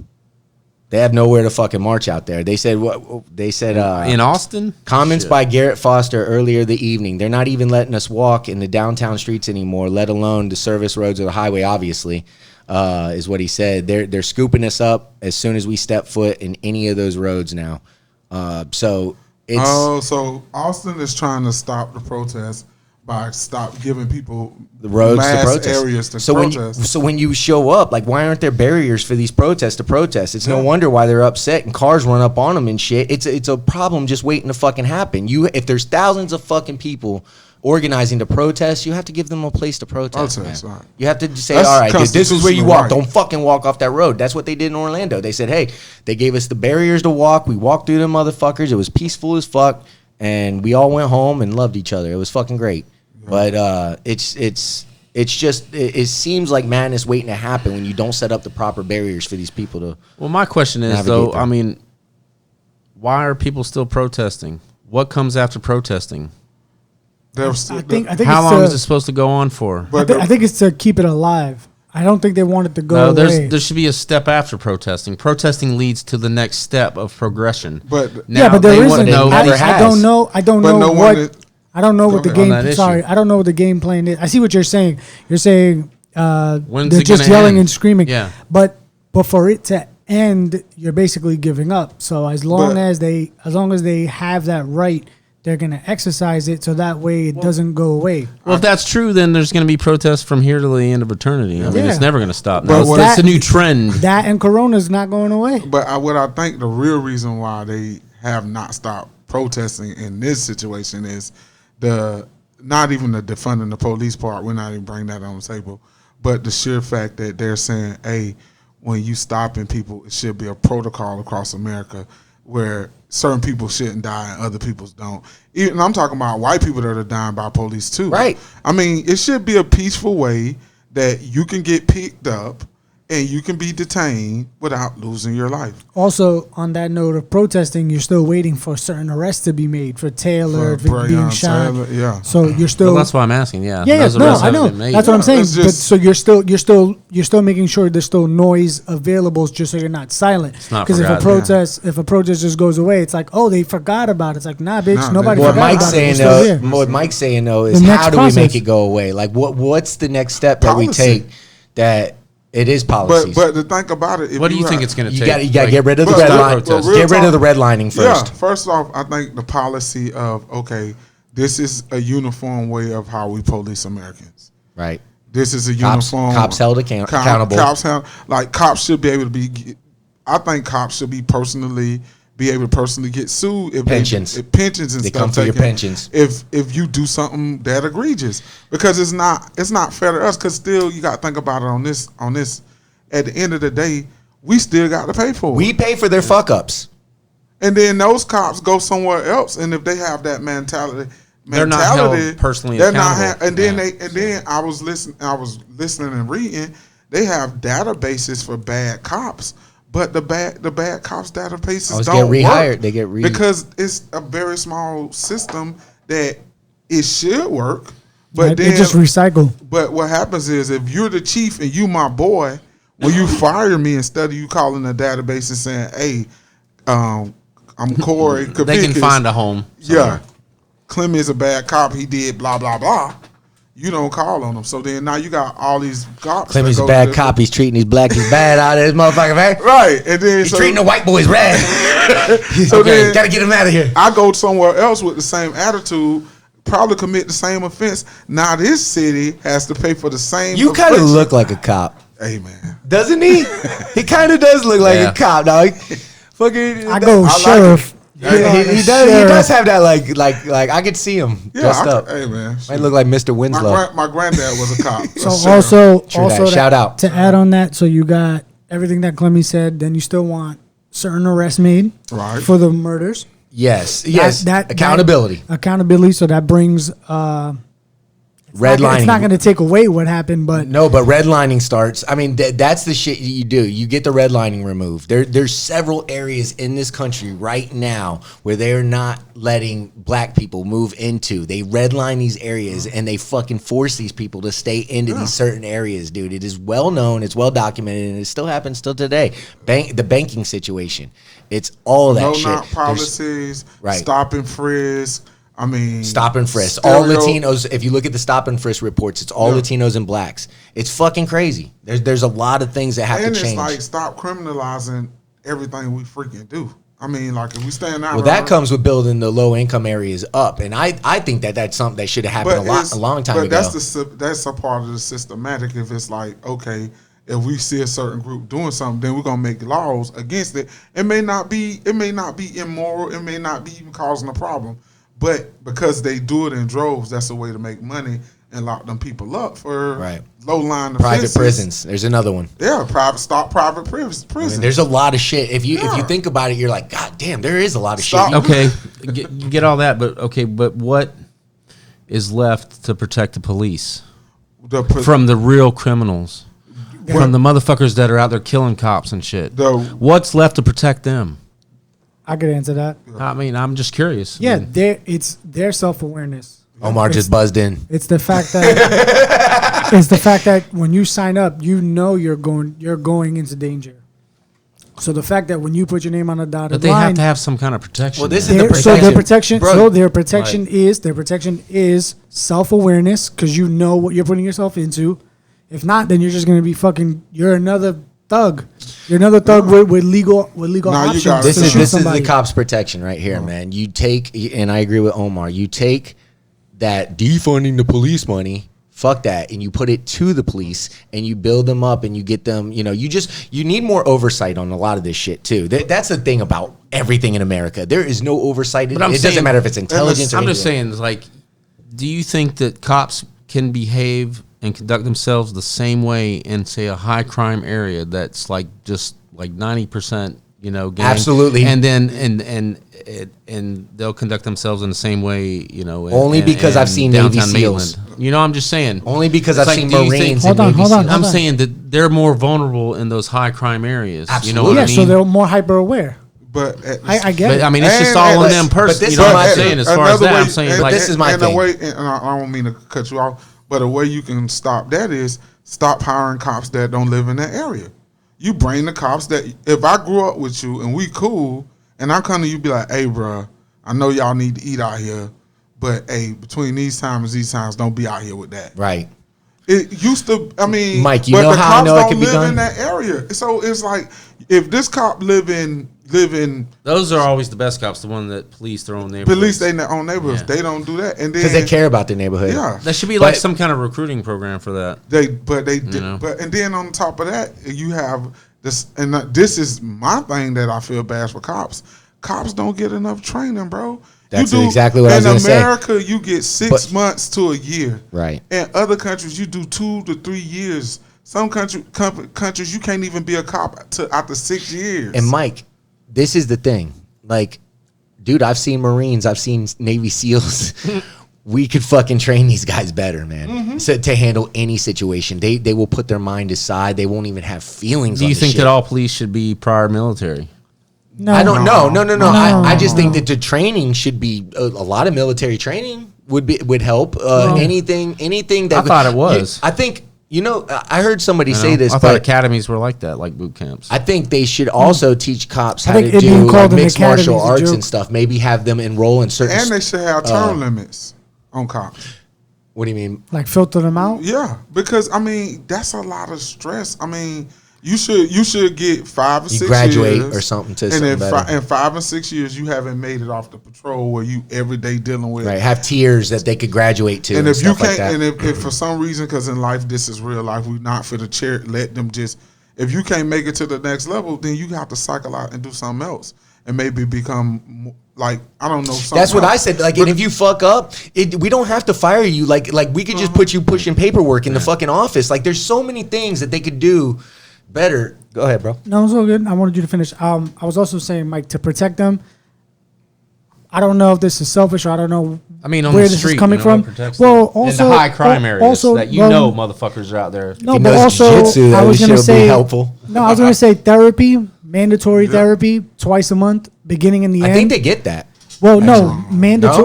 They have nowhere to fucking march out there. They said what? They said In Austin? comments Shit. by Garrett Foster earlier the evening. They're not even letting us walk in the downtown streets anymore, let alone the service roads or the highway. Obviously, is what he said. They're scooping us up as soon as we step foot in any of those roads now. So it's So Austin is trying to stop the protest by stop giving people the roads mass to protest. areas to so protest. when you show up, like, why aren't there barriers for these protests to protest? It's no wonder why they're upset and cars run up on them and shit. It's a problem just waiting to fucking happen. If there's thousands of fucking people organizing to protest, you have to give them a place to protest. Protest, Man. right. You have to say, That's all right, this is where you constitutional walk. right. Don't fucking walk off that road. That's what they did in Orlando. They said, hey, they gave us the barriers to walk. We walked through them motherfuckers. It was peaceful as fuck, and we all went home and loved each other. It was fucking great. But it's just it seems like madness waiting to happen when you don't set up the proper barriers for these people to. Well, my question is, navigate though, them. I mean, why are people still protesting? What comes after protesting? There's- I think How it's long to, is it supposed to go on for? but I think it's to keep it alive. I don't think they want it to go No, away. there should be a step after protesting. Protesting leads to the next step of progression. But- now, yeah, but there they want isn't. to know It never I has. don't know. I don't But know no one what. is- I don't know what the Go ahead. On game. that Sorry, issue. I don't know what the game plan is. I see what you're saying. You're saying When's they're it just gonna yelling end? and screaming. Yeah. But for it to end, you're basically giving up. So as long as they have that right, they're gonna exercise it so that way it doesn't go away. Well, if that's true, then there's going to be protests from here to the end of eternity. I mean, Yeah. it's never going to stop. But Now, what- it's a new trend. That and Corona's not going away. But what I think the real reason why they have not stopped protesting in this situation is not even the defunding the police part. We're not even bringing that on the table, but the sheer fact that they're saying, "Hey, when you stopping people, it should be a protocol across America where certain people shouldn't die and other people don't." Even I'm talking about white people that are dying by police too. Right. I mean, it should be a peaceful way that you can get picked up and you can be detained without losing your life. Also, on that note of protesting, you're still waiting for certain arrests to be made for Taylor For being Breonna shot. Taylor, yeah. So you're still. Well, that's why I'm asking. Yeah, Yeah, Those no, arrests I haven't know. been made. That's what I'm saying. it's But just- so you're still making sure there's still noise available, just so you're not silent. not Because if a forgotten, protest just goes away, it's like, oh, they forgot about it. It's like, nah, bitch, Nah, nobody they- What forgot Mike's about saying it. We're still here. though, what Mike's saying though is The next how do we make process. it go away? Like what's the next step that we Policy. take that it is policies? But to think about it, if What do you think have- it's going to you take? got to Like, get rid of the But- red but- line. but real Get rid of talk- the redlining first. Yeah, first off, I think the policy of this is a uniform way of how we police Americans. Right. This is a Cops- uniform. cops held accountable. Cops should be able to be. I think cops should be able to personally get sued if Pensions. if pensions and They stuff. come for your taken pensions. if you do something that egregious, because it's not fair to us. Because still, you got to think about it on this. At the end of the day, we still got to pay for it. We pay for their fuck ups. And then those cops go somewhere else, and if they have that mentality, They're not held personally they're not. accountable. And then Yeah. I was listening and reading. They have databases for bad cops, but the bad cops databases Always don't get rehired. work They get because it's a very small system that it should work. But Right? then They just recycle. but what happens is if you're the chief and you my boy, when you fire me instead of you calling the database and saying, "Hey, I'm Corey," They can Kavickas, find a home. yeah, somewhere. Clem is a bad cop. He did blah blah blah. You don't call on him. So then now you got all these cops. Clemmy's that a go bad to- cop. He's treating these blackies bad out of this motherfucker, man. Right, and then He's treating the white boys red. So okay, then- gotta get him out of here. I go somewhere else with the same attitude, probably commit the same offense. Now this city has to pay for the same. You kind of affliction. look like a cop, Hey man, doesn't he? He kind of does look like Yeah. a cop, dog. Fucking, I go like sheriff. Yeah, he does have that like I could see him dressed up. Hey man, Might look like Mr. Winslow. my granddad was a cop. So a sheriff. also True that. Shout out. to add on that. So you got everything that Clemmy said. Then you still want certain arrests made Right. for the murders. Yes, yes. That accountability. Accountability. So that brings Redlining. It's not going to take away what happened, but no, but redlining starts. I mean, that's the shit you do. You get the redlining removed. There's several areas in this country right now where they're not letting black people move into. They redline these areas and they fucking force these people to stay into these certain areas, dude. It is well known, it's well documented, and it still happens still today. The banking situation. It's all that shit. No-knock policies, stop and frisk. I mean, stop and frisk. All Latinos. If you look at the stop and frisk reports, it's all Latinos and blacks. It's fucking crazy. There's a lot of things that have to change. And it's like stop criminalizing everything we freaking do. I mean, like if we stand out. Well, that comes with building the low income areas up, and I think that's something that should have happened a long time ago. But that's a part of the systematic. If it's like, okay, if we see a certain group doing something, then we're gonna make laws against it. It may not be immoral. It may not be even causing a problem. But because they do it in droves, that's a way to make money and lock them people up for low-line private prisons. There's another one. Yeah, private prisons. I mean, there's a lot of shit. If you think about it, you're like, God damn, there is a lot of shit. Okay, get all that, but what is left to protect the police from the real criminals, from the motherfuckers that are out there killing cops and shit? What's left to protect them? I could answer that. I mean, I'm just curious. Yeah, it's their self-awareness. Omar just buzzed in. It's the fact that when you sign up, you know you're going into danger. So the fact that when you put your name on a dotted line, but they have to have some kind of protection. Well, this is the protection. So their protection is self-awareness because you know what you're putting yourself into. If not, then you're just going to be you're another thug. You're another thug with legal options. This is the cops' protection right here, man. You take, and I agree with Omar. You take that defunding the police money, fuck that, and you put it to the police, and you build them up, and you get them. You need more oversight on a lot of this shit too. That's the thing about everything in America. There is no oversight. It doesn't matter if it's intelligence. I'm just saying, like, do you think that cops can behave and conduct themselves the same way in, say, a high crime area that's like just like 90%, gang? Absolutely. And then and they'll conduct themselves in the same way, only because I've seen Navy SEALs. Mainland. I'm just saying. Only because I've seen Marines. Hold on. I'm saying that they're more vulnerable in those high crime areas. Absolutely. You know what I mean? So they're more hyper aware. But I get it. I mean, it's just all on them personally. You know what I'm saying? As far as that, I'm saying, like, this is my thing. And I don't mean to cut you off. But a way you can stop that is stop hiring cops that don't live in that area. You bring the cops that, if I grew up with you and we cool, and I come to you be like, hey, bro, I know y'all need to eat out here, but hey, between these times, don't be out here with that. Right. It used to, I mean, Mike, you know how I know it can be done? In that area. So it's like, if this cop live in. Those are always the best cops, the one that police their own neighborhoods. Police their own neighborhoods. Yeah. They don't do that, and because they care about the neighborhood. Yeah, there should be like some kind of recruiting program for that. And then on top of that, you have this, and this is my thing that I feel bad for cops. Cops don't get enough training, bro. That's exactly what I was going to say. In America, you get 6 months to a year. Right. In other countries, you do 2 to 3 years. Some countries, you can't even be a cop after 6 years. And Mike, this is the thing. Like, dude, I've seen Marines. I've seen Navy SEALs. We could fucking train these guys better, man. So to handle any situation. They will put their mind aside. They won't even have feelings. Do you think that all police should be prior military? No. I don't know. No. I just think that the training should be a lot of military training would help. Anything that I thought it was. I think. I heard somebody say this. I thought academies were like that, like boot camps. I think they should also teach cops how to do mixed martial arts and stuff. Maybe have them enroll in certain. And they should have term limits on cops. What do you mean? Like filter them out? Yeah, because I mean that's a lot of stress. I mean, you should get 5 or 6 years. You graduate or something to something better. In 5 or 6 years, you haven't made it off the patrol where you every day dealing with. Right, have tiers that they could graduate to. And if you can't, like that. and if for some reason, because in life this is real life, we not for the chair. Let them just. If you can't make it to the next level, then you have to cycle out and do something else, and maybe become like I don't know. That's what I said. Like, and if you fuck up, we don't have to fire you. Like we could just put you pushing paperwork in the fucking office. Like, there's so many things that they could do better. Go ahead, bro. No, it's all good. I wanted you to finish. I was also saying, Mike, to protect them, I don't know if this is selfish or I don't know. I mean, on where the this street, is coming you know, from. it protects Well, them. also in the high crime areas also, that you well, know motherfuckers are out there. No, He but knows also jiu-jitsu, I that was shit gonna would be say helpful. No, I was gonna say therapy, mandatory therapy, twice a month, beginning and the end. I think they get that. Well, no, No?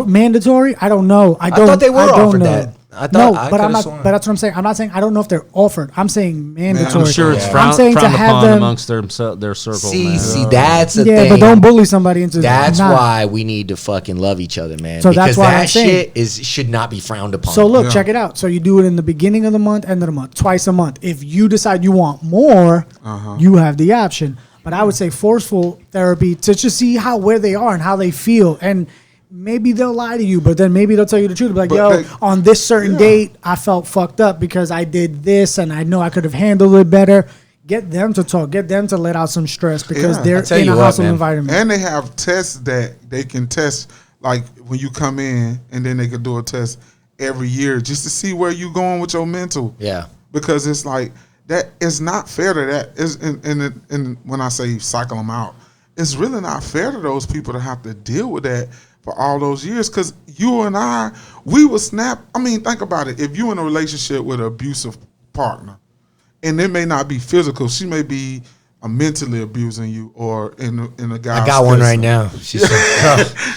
mandatory. I don't know. I thought they were I don't offered know. that. I thought- no, I but I'm could've not. sworn. But that's what I'm saying. I'm not saying I don't know if they're offered. I'm saying mandatory. I'm sure it's Yeah. frowned, I'm saying to frowned have upon them. amongst their circle. man. See, that's the Yeah, thing. but don't bully somebody into. That's not. why we need to fucking love each other, man. So because that's why I'm that saying- shit should not be frowned upon. So look, Yeah. check it out. So you do it in the beginning of the month, end of the month, twice a month. If you decide you want more, you have the option. But I would say forceful therapy to just see where they are and how they feel. And maybe they'll lie to you, but then maybe they'll tell you the truth. Like, But yo, they- on this certain date, I felt fucked up because I did this and I know I could have handled it better. Get them to talk. Get them to let out some stress because Yeah. they're I'll tell in you a what, hostile man. environment. And they have tests that they can test, like when you come in, and then they can do a test every year just to see where you going with your mental. Yeah. Because it's like that. It's not fair to that. Is and when I say cycle them out, it's really not fair to those people to have to deal with that for all those years. Because you and I, we would snap. I mean, think about it. If you in a relationship with an abusive partner, and it may not be physical, she may be mentally abusing you, or in a guy. I got one right now. She's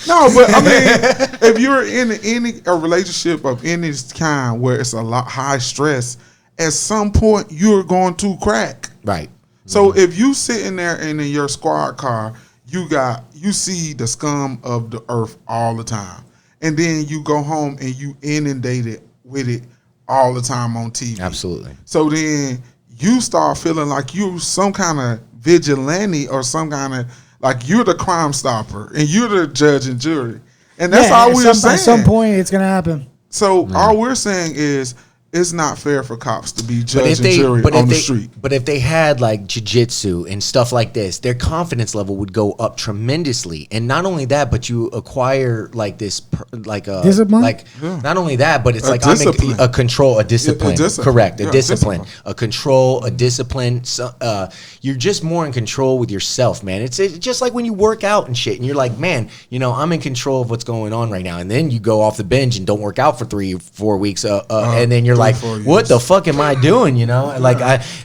No, but I mean, if you're in a relationship of any kind where it's a lot high stress, at some point you're going to crack. right. So if you sitting there and in your squad car, you see the scum of the earth all the time, and then you go home and you inundated with it all the time on TV. Absolutely. So then you start feeling like you some kind of vigilante or some kind of like you're the crime stopper and you're the judge and jury, and that's all we're saying. At some point, it's gonna happen. So all we're saying is it's not fair for cops to be judge and jury but on if the they, street. but if they had like jiu-jitsu and stuff like this, their confidence level would go up tremendously. And not only that, but you acquire like this, like a Discipline? like not only that, but it's A like discipline. a control, a discipline. discipline. Correct, a Yeah, discipline, discipline. a control, a discipline. So, you're just more in control with yourself, man. It's just like when you work out and shit, and you're like, man, you know, I'm in control of what's going on right now. And then you go off the bench and don't work out for 3 or 4 weeks, and then you're 3 or like, 4 years. what the fuck am I doing? You know,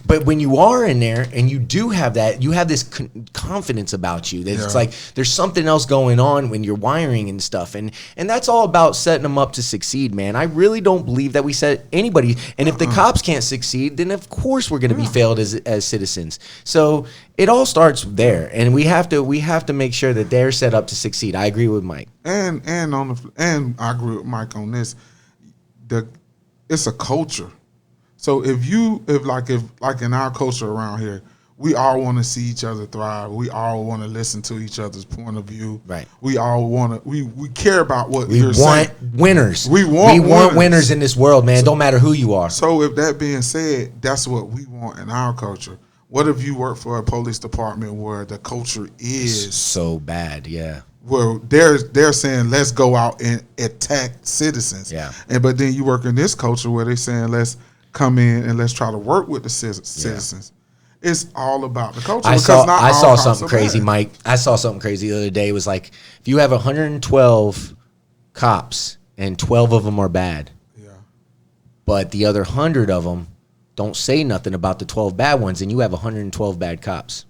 but when you are in there and you do have that, you have this confidence about you that it's like there's something else going on when you're wiring and stuff, and that's all about setting them up to succeed, man. I really don't believe that we set anybody, and if the cops can't succeed, then of course we're going to be failed as citizens. So it all starts there, and we have to make sure that they're set up to succeed. I agree with Mike. And I agree with Mike on this. It's a culture. So if in our culture around here, we all want to see each other thrive. We all want to listen to each other's point of view. Right. We all want to. We care about what We you're want saying. winners. We want winners. winners in this world, man. Don't matter who you are. So if that being said, that's what we want in our culture. What if you work for a police department where the culture is So bad, yeah. where they're saying let's go out and attack citizens, Yeah. but then you work in this culture where they're saying let's come in and let's try to work with the citizens. It's all about the culture. I because saw not all cops something are crazy, bad. Mike. I saw something crazy the other day. It was like if you have 112 cops and 12 of them are bad, Yeah. but the other 100 of them don't say nothing about the 12 bad ones, and you have 112 bad cops.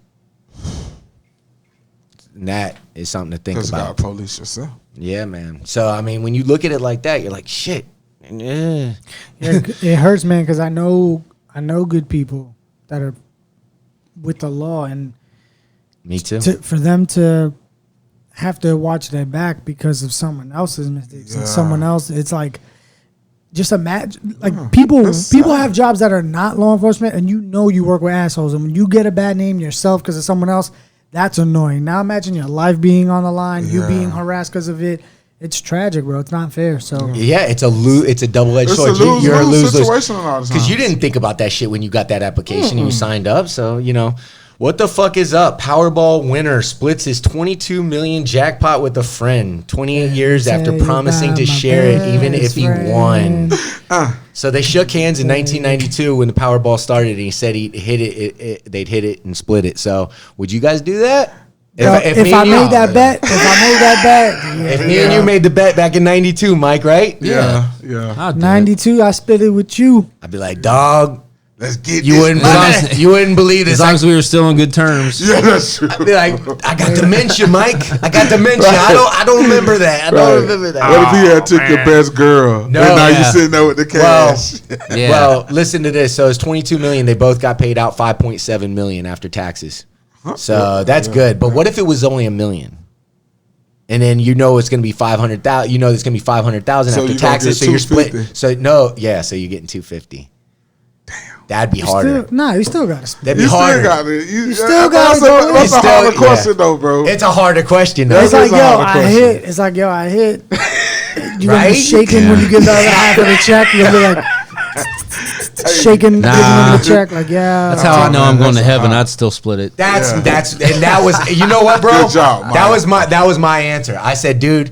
And that is something to think Because you got about. to police yourself. Yeah, man. So I mean, when you look at it like that, you're like, shit. Yeah. It hurts, man, because I know good people that are with the law, and Me too. for them to have to watch their back because of someone else's mistakes and someone else, it's like, just imagine, like people that's have jobs that are not law enforcement, and you work with assholes, and when you get a bad name yourself because of someone else, that's annoying. Now imagine your life being on the line, you being harassed because of it. It's tragic, bro. It's not fair. So Yeah, it's a double-edged It's sword. a lose-lose You're a lose-lose situation a lot of because you times. didn't think about that shit when you got that application and you signed up. So what the fuck is up? Powerball winner splits his 22 million jackpot with a friend 28 years after Tell you promising about to my share it, even if best he won. friend. So they shook hands in 1992 when the Powerball started, and he said they'd hit it and split it. So would you guys do that? If I made that bet, if me and you made the bet back in '92, Mike, right? Yeah. I'll do it. 92, I split it with you. I'd be like, dog, Let's get you this wouldn't, money. you wouldn't believe As this. long as we were still on good terms. Yeah, that's true. I'd be like, I got dementia, Mike. I got dementia. I don't remember that. I don't remember that. What if he had took your best girl? No. and now Yeah. you sitting there with the cash. Yeah. Well, listen to this. So it's 22 million. They both got paid out 5.7 million after taxes. So that's good. But what if it was only $1 million? And then it's going to be 500,000. You know, it's going to be 500,000 So after you gonna taxes. get So you're split. 250. So no, yeah. So you're getting 250. Damn, that'd be harder. You still got to split. That'd be You still harder. got it. You still gotta do it. That's a still- harder yeah. question, though, bro. It's a harder question. Though. That's It's like, a harder I question. hit. It's like, I hit. You're gonna Right? be shaking when you get the other half of the check. You're gonna be like shaking, Nah. giving them the check. Like, yeah. That's how I know I'm going to That's heaven. hot. I'd still split it. And that was, you know what, bro? Good job, Mike. That was my answer. I said, dude,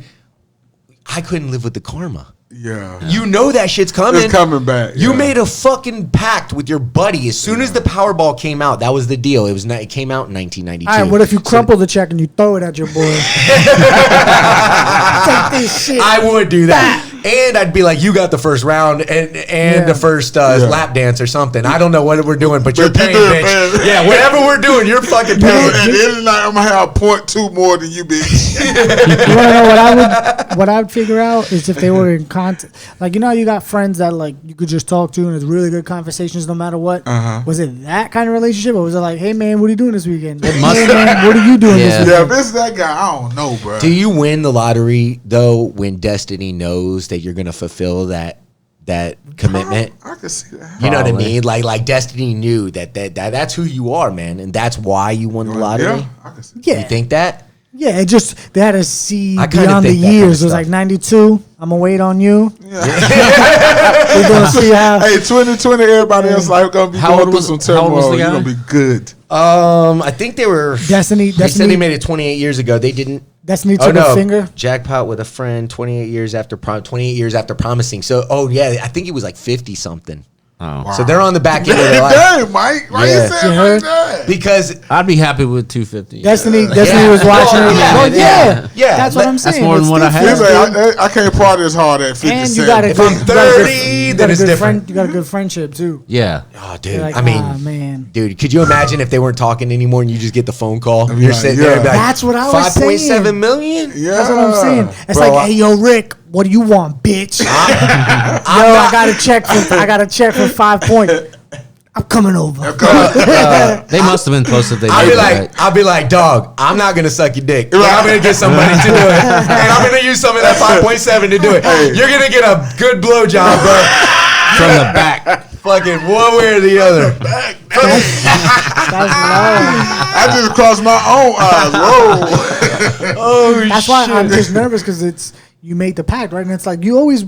I couldn't live with the karma. Yeah. You know that shit's coming. It's coming back. You yeah. made a fucking pact with your buddy. As soon as the Powerball came out, that was the deal. It came out in 1992. All right, what if you crumple the check and you throw it at your boy? Take this shit. I would do that. And I'd be like, you got the first round and the first lap dance or something. I don't know what we're doing, but you're But you paying, do it, bitch. man. Yeah, whatever we're doing, you're fucking Dude, paying. at the end of the night, I'm gonna have 0.2 more than you, bitch. You want to know what I would figure out is if they were in contact. Like, you know, you got friends that like you could just talk to and it's really good conversations no matter what. Was it that kind of relationship, or was it like, hey man, what are you doing this weekend? Hey must- man, what are you doing this Yeah. weekend? Yeah, if it's that guy, I don't know, bro. Do you win the lottery though when destiny knows that you're gonna fulfill that commitment? I can see that. You know what I Probably. mean? Like destiny knew that's who you are, man, and that's why you won the lottery. Yeah, I can see. Yeah, You think that? yeah. It just they had to see I kinda beyond the think that kinda years. It was stuff. like 92. I'm gonna wait on you. Yeah. We're gonna see how. Hey, 2020, everybody else like gonna be How going old through was- some how old was turmoil. the You're guy? gonna be good. I think they were Destiny They said they made it 28 years ago. They didn't. Destiny Oh took a no! finger. Jackpot with a friend. 28 years after 28 years after promising. So, I think he was like 50 something. Oh. So they're on the back end of their life Dang, Mike. Why Yeah. you saying You like heard? that? because I'd be happy with 250. Destiny Yeah. was watching Well, it. yeah, Well, yeah. Yeah. That's what I'm saying. more than It's what I still had. He's 50. like, I can't party as hard at 50 And you cents. got If I'm 30, then it's different. You got a good friendship too. Yeah. oh, dude. You're like, I mean, "Ah, man." dude, could you imagine if they weren't talking anymore and you just get the phone call? be You're like, sitting yeah. there, and be like, That's what I was 5.7 saying. million. Yeah. That's what I'm saying. It's Bro, like, hey, yo, Rick, what do you want, bitch? I got a check for 5 points. I'm coming over. They must have been close if they I'll made be it like, right. I'll be like, dog, I'm not gonna suck your dick. I'm gonna get somebody to do it, and I'm gonna use some of that 5.7 to do it. You're gonna get a good blowjob, bro. From the back. Fucking one way or the other. That's low. I just crossed my own eyes. Whoa. Oh That's why I'm just nervous because it's you made the pact, right? And it's like you always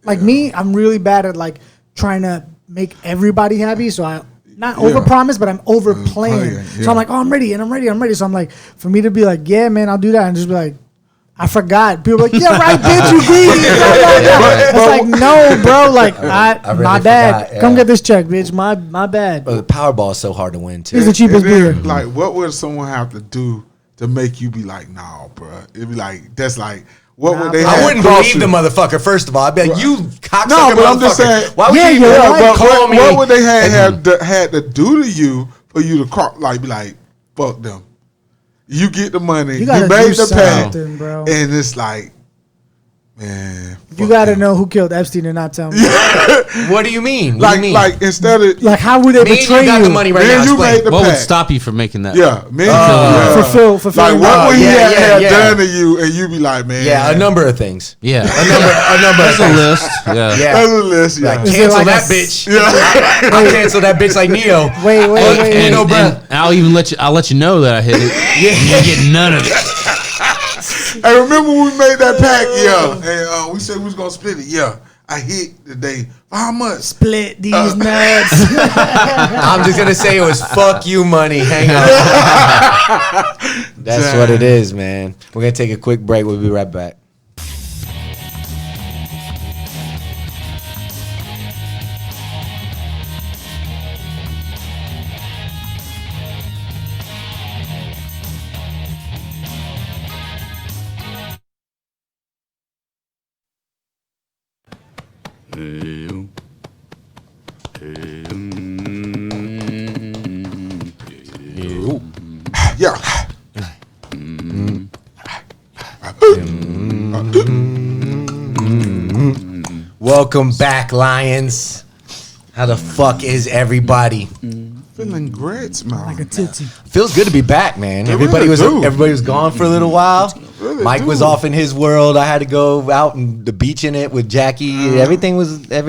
like me. I'm really bad at like trying to make everybody happy, so I not overpromise, but I'm overplaying. Yeah. So I'm like, oh, I'm ready, and I'm ready, I'm ready. So I'm like, for me to be like, yeah, man, I'll do that, and just be like, I forgot. People are like, yeah, right, bitch, you greedy. It's like, no, bro, like, really my bad. forgot, yeah. Come get this check, bitch. My bad. But the Powerball is so hard to win Here's too. the cheapest And beer. then, like, what would someone have to do to make you be like, nah, bro? It'd be like, that's like, what would they have I wouldn't cross believe you? the motherfucker. First of all, I'd be like, you cocksucker No, but I'm motherfucker. just saying. Why would Yeah, you you're even right. But call me? what would they had to do to you for you to like be like, fuck them? You get the money, You you, gotta made do the pact, something, bro. and it's like, man, You fuck got to them. know who killed Epstein and not tell me. What do you mean? What do you mean? like instead of Like, how would they me and betray you got you? the money right man, now. you Explain. made the What would pact. stop you from making that? Yeah, man, Fulfill like what would he Yeah, have yeah. done to you, and you be like, man, Yeah, a number of things. Yeah. A number of That's a things. list. Yeah. Yeah. That's a list, yeah. Like, Is it cancel like that a bitch. yeah. I cancel that bitch like Neo. Wait, And, no, bro. and I'll even let you know that I hit it. Yeah. And you get none of it. Hey, remember when we made that pact? Yeah, and we said we was gonna split it. Yeah, I hit today. How much? Split these nuts. I'm just gonna say it was fuck you money. Hang on. That's what it is, man. We're gonna take a quick break. We'll be right back. Yeah. Welcome back, Lions. How the fuck is everybody? Feeling great, man. Like a tootsie. Feels good to be back, man. It Everybody really was gone for a little while. Really Mike was do. off in his world. I had to go out and the beach in it with Jackie. Everything was I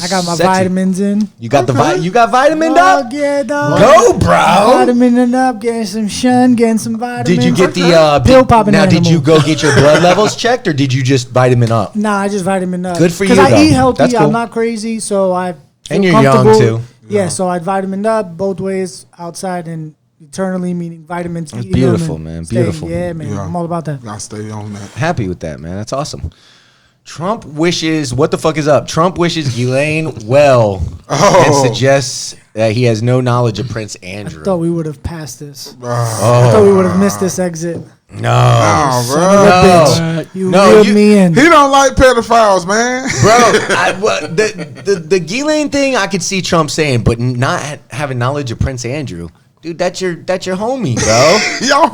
got my sexy. vitamins in. You got Okay. you got vitamin up? Dog, yeah, dog. Go, bro. Vitamin up, getting some sun, getting some vitamins. Did you get the pill popping now? Did animal. you go get your blood levels checked, or did you just vitamin up? Nah, I just vitamin up. Good for you, Because I though. eat healthy. That's cool. I'm not crazy, so I feel And you're young, comfortable. too. Yeah, so I vitamin up both ways, outside and eternally, meaning vitamins. That's eating them beautiful, and man. staying- Beautiful. Yeah, man. Yeah. I'm all about that. Gotta stay on that. Happy with that, man. That's awesome. Trump wishes. What the fuck is up? Trump wishes Ghislaine well and suggests that he has no knowledge of Prince Andrew. I thought we would have passed this. Oh. I thought we would have missed this exit. No. Nah, Son bro. of a No. bitch. You No, reeled you- me in. He don't like pedophiles, man. Bro, the Ghislaine thing I could see Trump saying, but not having knowledge of Prince Andrew. Dude, that's your homie, bro. Y'all,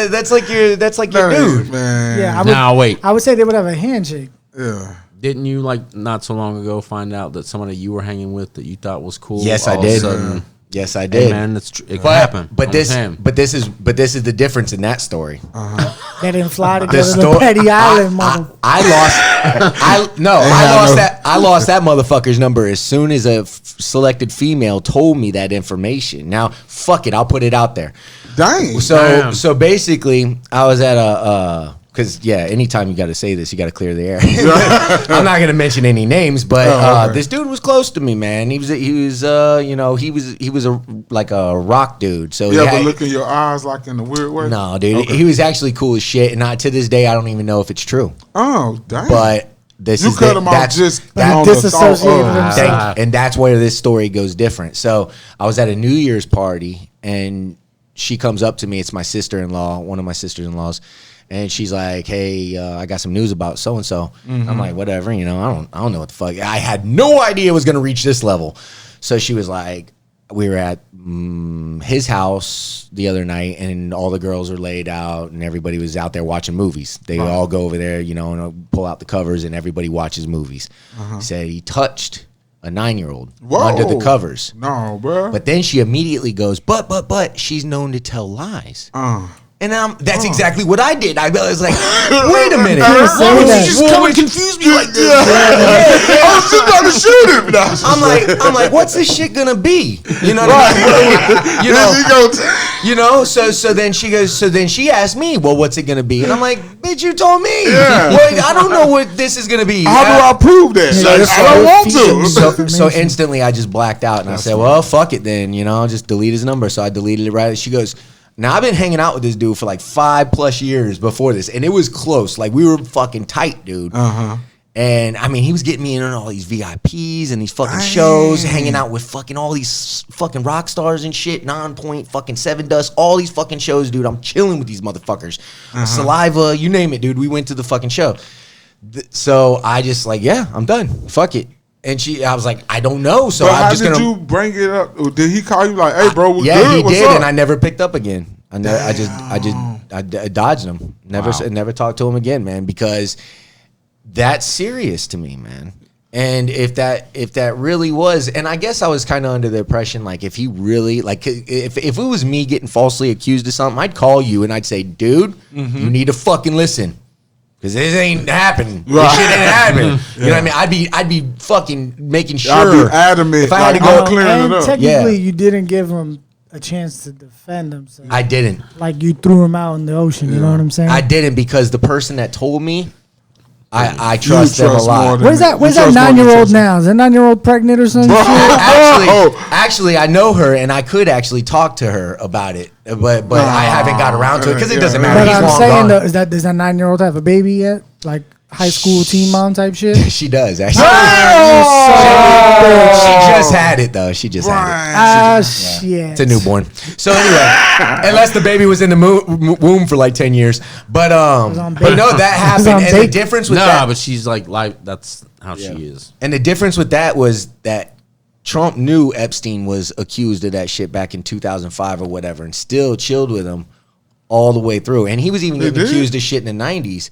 That's like your dude. man. Yeah, Now wait, I would say they would have a handshake. Yeah. didn't you like not so long ago find out that somebody you were hanging with that you thought was cool? Yes, I all of a did. sudden, Yes, I hey, did. man, it can But happen. but I'm this saying. but this is the difference in that story. They didn't fly to The go to the sto- petty island, mother. I lost that motherfucker's number as soon as a selected female told me that information. Now, fuck it, I'll put it out there. Dang. Damn. So basically, I was at because anytime you got to say this, you got to clear the air. I'm not gonna mention any names, but Oh, okay. this dude was close to me, man. He was a like a rock dude. So You he ever had- look in your eyes like in a weird way? no, dude, Okay. he was actually cool as shit, and to this day, I don't even know if it's true. Oh, dang. But this you is cut the- him off that's- just But he on the thought disassociated of- himself. and that's where this story goes different. So I was at a New Year's party, and she comes up to me. It's my sister-in-law, one of my sisters-in-laws, and she's like, "Hey, I got some news about so and so." I'm like, "Whatever, I don't know what the fuck." I had no idea it was gonna reach this level. So she was like, "We were at his house the other night, and all the girls are laid out, and everybody was out there watching movies. They all go over there, and pull out the covers, and everybody watches movies." He said he touched a 9-year-old Whoa. under the covers. No, bro. But then she immediately goes, but she's known to tell lies. And that's exactly what I did. I was like, wait a minute. Say Why would that. you just come and confuse me like this? I was just about to shoot him. No, I'm like, what's this shit gonna be? You know what I mean? So then she goes, so then she asked me, well, what's it gonna be? And I'm like, bitch, you told me. Yeah. Well, I don't know what this is gonna be. How do I prove that? Yeah, I don't want to. So instantly I just blacked out and I said, well, fuck it then, I'll just delete his number. So I deleted it right. She goes, now I've been hanging out with this dude for like 5+ years before this, and it was close. Like we were fucking tight, dude. And I mean, he was getting me in on all these VIPs and these fucking shows, hanging out with fucking all these fucking rock stars and shit, Non-Point, fucking Seven Dust, all these fucking shows, dude. I'm chilling with these motherfuckers. Saliva, you name it, dude. We went to the fucking show. So I just like, yeah, I'm done. Fuck it. And I was like, I don't know. So But I'm how just did gonna. you bring it up? Or did he call you like, hey, bro, we Yeah, good? he What's did, up? and I never picked up again. I dodged him. Never talked to him again, man, because that's serious to me, man. And if that really was, and I guess I was kind of under the impression, like, if he really, like, if it was me getting falsely accused of something, I'd call you and I'd say, dude, you need to fucking listen. Because this ain't happening. This shit ain't happening. You know what I mean? I'd be fucking making sure. I'd be adamant. If I had to like, go, I'm clearing And it up. technically, you didn't give him a chance to defend himself. I didn't. Like you threw him out in the ocean. You know what I'm saying? I didn't because the person that told me, I trust them a trust more lot. than- Where's that You trust more than 9-year-old trust. now? Is that 9-year-old pregnant or something? shit? Actually, I know her, and I could actually talk to her about it, but I haven't got around to it because it doesn't matter. But He's I'm long saying, gone. though, does that 9-year-old have a baby yet? Like high school teen mom type shit? She does actually. Oh, She just had it though. She just had Ah, it. shit. It's a newborn. So anyway, unless the baby was in the womb for like 10 years, but on but bacon. no, that It was happened, on and the bacon. difference with Nah, that, but she's like life. That's how she is. and the difference with that was that Trump knew Epstein was accused of that shit back in 2005 or whatever, and still chilled with him all the way through. And he was even getting accused of shit in the 90s.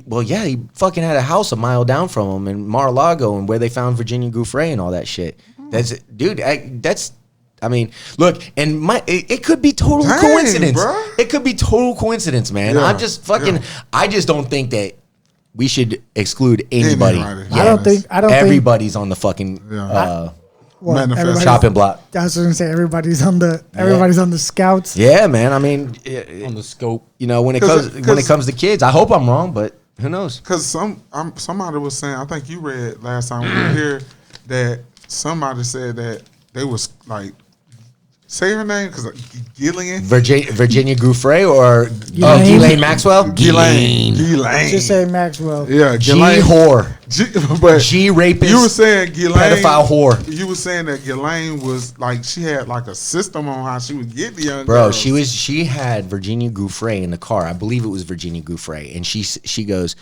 Well, yeah, he fucking had a house a mile down from him in Mar-a-Lago, and where they found Virginia Giuffre and all that shit. That's dude. I mean, look, and it could be total coincidence. Bro. It could be total coincidence, man. Yeah, I'm just fucking. Yeah. I just don't think that we should exclude anybody. I don't think. Everybody's on the fucking chopping block. I was going to say everybody's on the scouts. Yeah, man. I mean, on the scope. You know, when it comes to kids, I hope I'm wrong, but who knows? Because somebody was saying, I think you read last time we were here that somebody said that they was like. Say her name, because Gillian. Virginia Giuffre or Ghislaine Maxwell? Ghislaine. Just say Maxwell. Yeah, Ghislaine. Whore. G rapist. You were saying Ghislaine. Pedophile whore. You were saying that Ghislaine was like, she had like a system on how she would get the young girls. She had Virginia Giuffre in the car. I believe it was Virginia Giuffre. And she goes,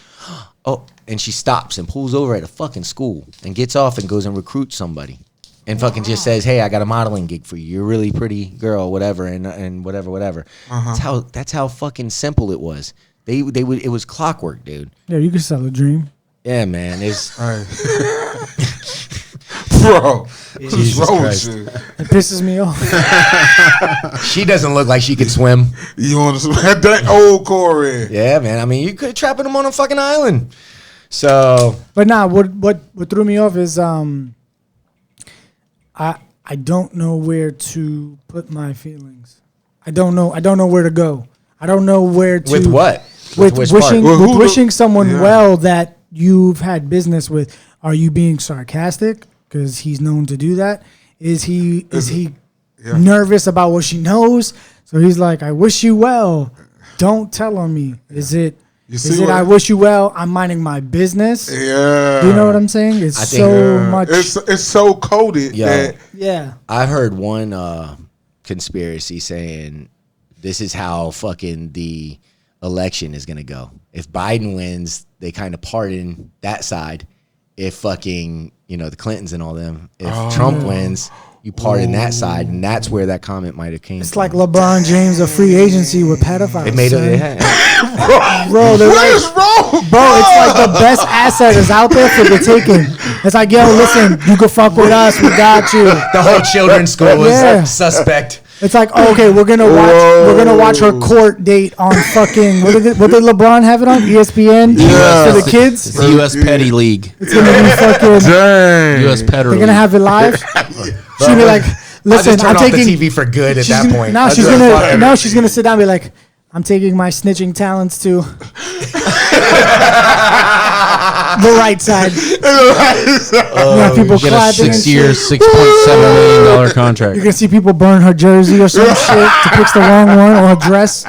oh, and she stops and pulls over at a fucking school and gets off and goes and recruits somebody. And fucking just says, hey, I got a modeling gig for you. You're a really pretty girl, whatever, and whatever. That's how fucking simple it was. It was clockwork, dude. Yeah, you can sell a dream. Yeah, man. It's bro. Jesus Christ. It pisses me off. She doesn't look like she could swim. You want to that old Corey? Yeah, man. I mean, you could trap them on a fucking island. So, but nah, what threw me off is I don't know where to put my feelings. I don't know where to go. I don't know where to. With what? With wishing someone well that you've had business with. Are you being sarcastic? Because he's known to do that. Is he nervous about what she knows? So he's like, I wish you well. Don't tell on me. Is it I wish you well, I'm minding my business? Yeah. Do you know what I'm saying? It's so much. It's so coded. Yeah. I've heard one conspiracy saying this is how fucking the election is going to go. If Biden wins, they kind of pardon that side. If fucking, the Clintons and all them, if Trump wins, you pardon that side, and that's where that comment might have came from. It's like LeBron James, a free agency with pedophiles. It made it. Bro, what is wrong? Bro, it's like the best asset is out there for the taking. It's like, yo, listen, you can fuck with us, we got you. The whole children's school is suspect. It's like, okay, we're gonna watch her court date on fucking what did LeBron have it on? ESPN for the kids? It's the US Petty League. It's gonna be fucking US Petty. They're gonna have it live. She'll be like, listen, I'm taking the TV for good at that point. Now she's gonna sit down and be like, I'm taking my snitching talents to the right side. People get a 6 year, $6.7 million contract. You're gonna see people burn her jersey or some shit to fix the wrong one or her dress.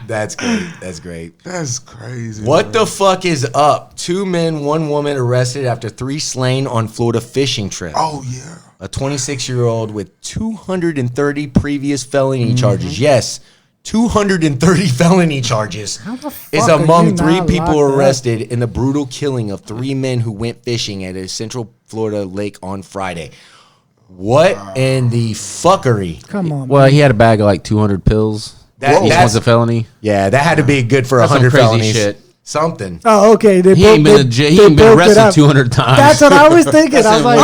That's great. That's great. That's crazy. What the fuck is up? 2 men, 1 woman arrested after 3 slain on Florida fishing trip. Oh yeah. A 26-year-old with 230 previous felony charges. Yes. 230 felony charges is among 3 people arrested in the brutal killing of 3 men who went fishing at a Central Florida lake on Friday. What in the fuckery? Come on. Well, he had a bag of like 200 pills. Each one's a felony. Yeah, that had to be good for 100 felonies. Shit. Something. Oh, okay. He ain't been arrested 200 times. That's what I was thinking. I was like,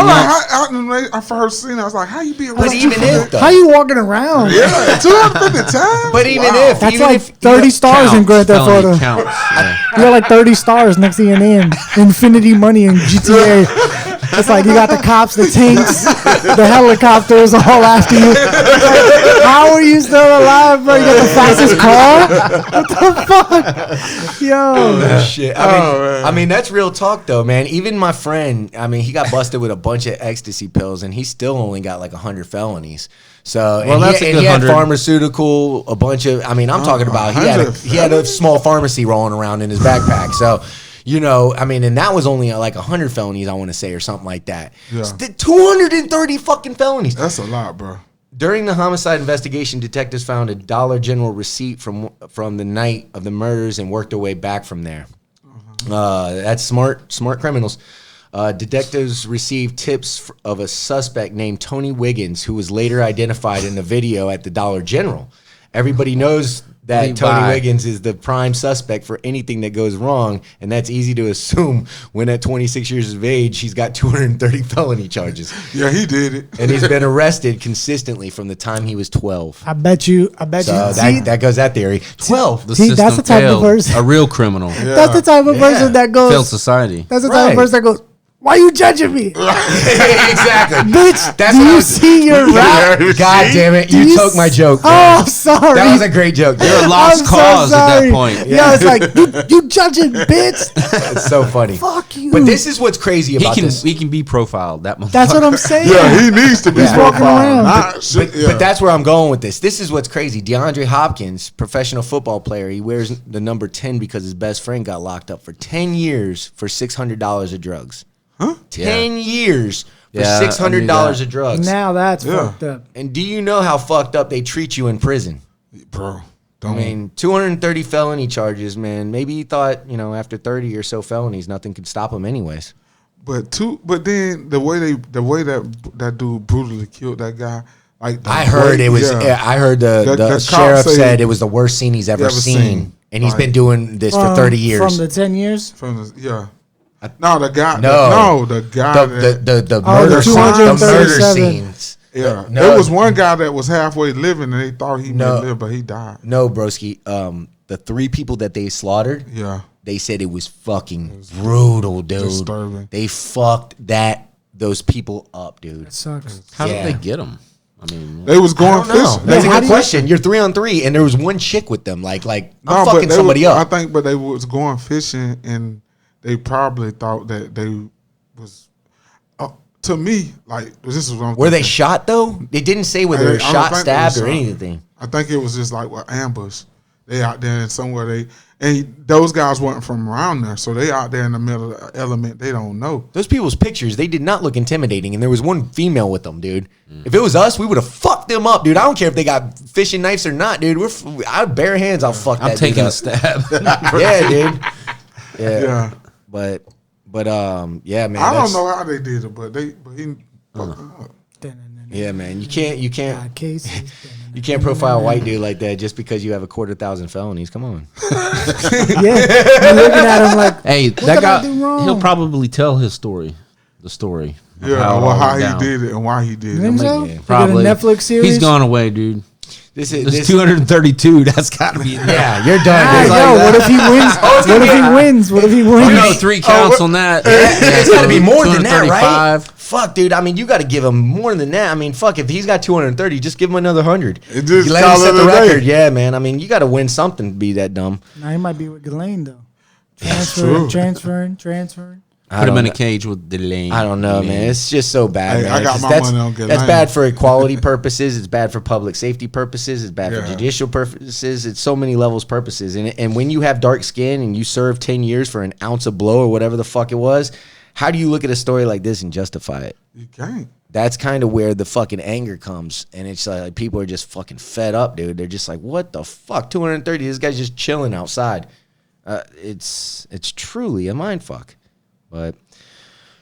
I first seen it. I was like, how you be arrested? But even if, how you walking around? Yeah, 250 times. But even if, that's like 30 stars in Grand Theft Auto. You got like 30 stars next to your name. Infinity money in GTA. It's like you got the cops, the tanks, the helicopters all after you. Like, how are you still alive, bro? You got the fastest car? What the fuck? Yo. Shit. I mean, that's real talk, though, man. Even my friend, he got busted with a bunch of ecstasy pills, and he still only got like 100 felonies. So, he had pharmaceutical, a bunch of, I'm talking about, he had a small pharmacy rolling around in his backpack. So, and that was only like 100 felonies, I want to say, or something like that. Yeah. 230 fucking felonies. That's a lot, bro. During the homicide investigation, detectives found a Dollar General receipt from the night of the murders and worked their way back from there. That's smart criminals. Detectives received tips of a suspect named Tony Wiggins, who was later identified in the video at the Dollar General. Everybody knows that Tony Wiggins is the prime suspect for anything that goes wrong, and that's easy to assume when at 26 years of age, he's got 230 felony charges. Yeah, he did it. And he's been arrested consistently from the time he was 12. I bet you. So that goes that theory. 12. The See, system that's the type of failed person- a real criminal. That's the type of person that goes. Failed society. That's the type of person that goes. Why you judging me? Exactly. Bitch, That's do what I you was- see your rap? God damn it. Do You you took my joke. Oh, sorry. That was a great joke. You're a Jared. lost I'm so cause at that sorry. point. Yeah, it's like, you judging, bitch. It's so funny. Fuck you. But this is what's crazy He about can this. he can be profiled. That motherfucker. That's what I'm saying. Yeah, he needs to be Yeah. Walking around. But that's where I'm going with this. This is what's crazy. DeAndre Hopkins, professional football player, he wears the number 10 because his best friend got locked up for 10 years for $600 of drugs. Huh? 10 years for Yeah, $600 of drugs. Now that's Yeah. fucked up. And do you know how fucked up they treat you in prison? Bro, I don't. mean, 230 felony charges, man. Maybe he thought, after 30 or so felonies, nothing could stop him anyways. But then the way that dude brutally killed that guy, like I heard it was. yeah. I heard the cop sheriff said said it was the worst scene he's ever seen, and he's Right. been doing this for 30 years. From the 10 years? From the, yeah. No, the guy. No. The guy. the Oh, murder the scene, the murder 237. scenes. Yeah, No. there was one guy that was halfway living, and they thought he No. may live, but he died. No, broski. The 3 people that they slaughtered, Yeah, they said it was fucking brutal, dude. disturbing. They fucked those people up, dude. It sucks. How Yeah. did they get him? I mean, they was I going don't know. fishing. That's Yeah, a how good do you- question. You're 3-on-3, and there was one chick with them. Like I'm No, but fucking they somebody was, up. I think, but they was going fishing, and they probably thought that they was. To me, like this is what I'm. Were they thinking. shot though? They didn't say whether they were I don't shot, think they stabbed, was or shot. anything. I think it was just like an ambush. They out there and somewhere and those guys weren't from around there, so they out there in the middle of the element they don't know. Those people's pictures, they did not look intimidating, and there was one female with them, dude. If it was us, we would have fucked them up, dude. I don't care if they got fishing knives or not, dude. I'd bare hands, I'll fuck that I'm taking dude a up. stab. Yeah, dude. Yeah. Yeah, But yeah, man. I don't that's- know how they did it, but he fucked them up. Yeah, man. You can't God, cases. you can't profile a white dude like that just because you have a 250,000 felonies. Come on. Yeah. You're looking at him like, Hey, what that did I guy, do wrong? he'll probably tell his story. The story. of Yeah, it well, all how went he down. did it and why he did You think it. so? yeah. They Probably. did a Netflix series? He's gone away, dude. This There's 232. That's got to be. Yeah, you're done. Ah, dude. yo, what if he wins? What if he wins? What if he wins? You know, 3 counts on that. It's got to be more than that, right? 235. Fuck, dude. I mean, you got to give him more than that. I mean, fuck, if he's got 230, just give him another 100. It just You let him call set it the a day. record. Yeah, man. I mean, you got to win something to be that dumb. Now he might be with Ghislaine though. true. Transferring. Put him in a cage with Delane. I don't know, man. It's just so bad, Hey, man. I got 'Cause my that's, money on that's Ghislaine. bad for equality purposes. It's bad for public safety purposes. It's bad for Yeah. judicial purposes. It's so many levels purposes. And when you have dark skin and you serve 10 years for an ounce of blow or whatever the fuck it was, how do you look at a story like this and justify it? You can't. That's kind of where the fucking anger comes. And it's like people are just fucking fed up, dude. They're just like, what the fuck? 230, this guy's just chilling outside. It's truly a mind fuck. But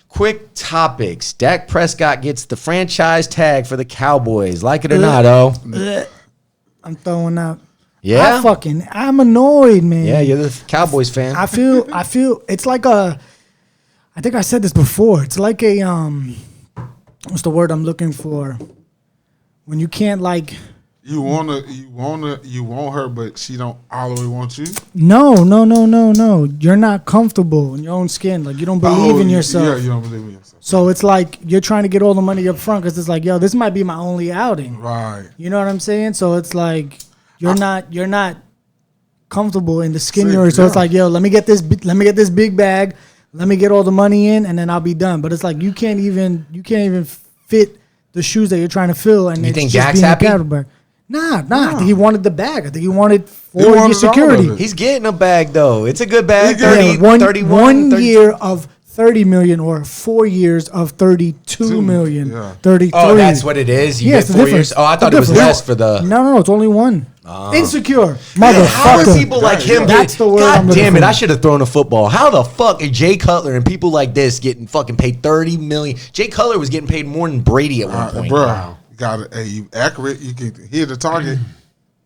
quick topics. Dak Prescott gets the franchise tag for the Cowboys. Like it or not, Ugh. I'm throwing out. Yeah? I'm annoyed, man. Yeah, you're the Cowboys fan. I feel it's like I think I said this before. It's like a what's the word I'm looking for? When you can't like You want her, but she don't all the way want you. no. You're not comfortable in your own skin. Like you don't believe in yourself. Yeah, you don't believe in yourself. So it's like you're trying to get all the money up front because it's like, yo, this might be my only outing. Right. You know what I'm saying? So it's like you're not comfortable in the skin See, you're in. So it's yeah. like, yo, let me get this big bag, let me get all the money in, and then I'll be done. But it's like you can't even fit the shoes that you're trying to fill. And You it's think just Dak's being a happy? quarterback. Nah. I think he wanted the bag. I think he wanted He 4 wanted year all of security. it. He's getting a bag, though. It's a good bag. He getting 30, 31 31, 30. year of 30 million or 4 years of 32 million. Yeah. 33. Oh, that's what it is? You Yeah, get it's the 4 difference. years? Oh, I thought The it was difference. less for the... No, it's only one. Insecure, How are motherfucker. people like him? That's the word God I'm looking damn it! for. I should have thrown a football. How the fuck are Jay Cutler and people like this getting fucking paid $30 million? Jay Cutler was getting paid more than Brady at one point. Bro, you got it. Hey, you accurate. You can hit the target.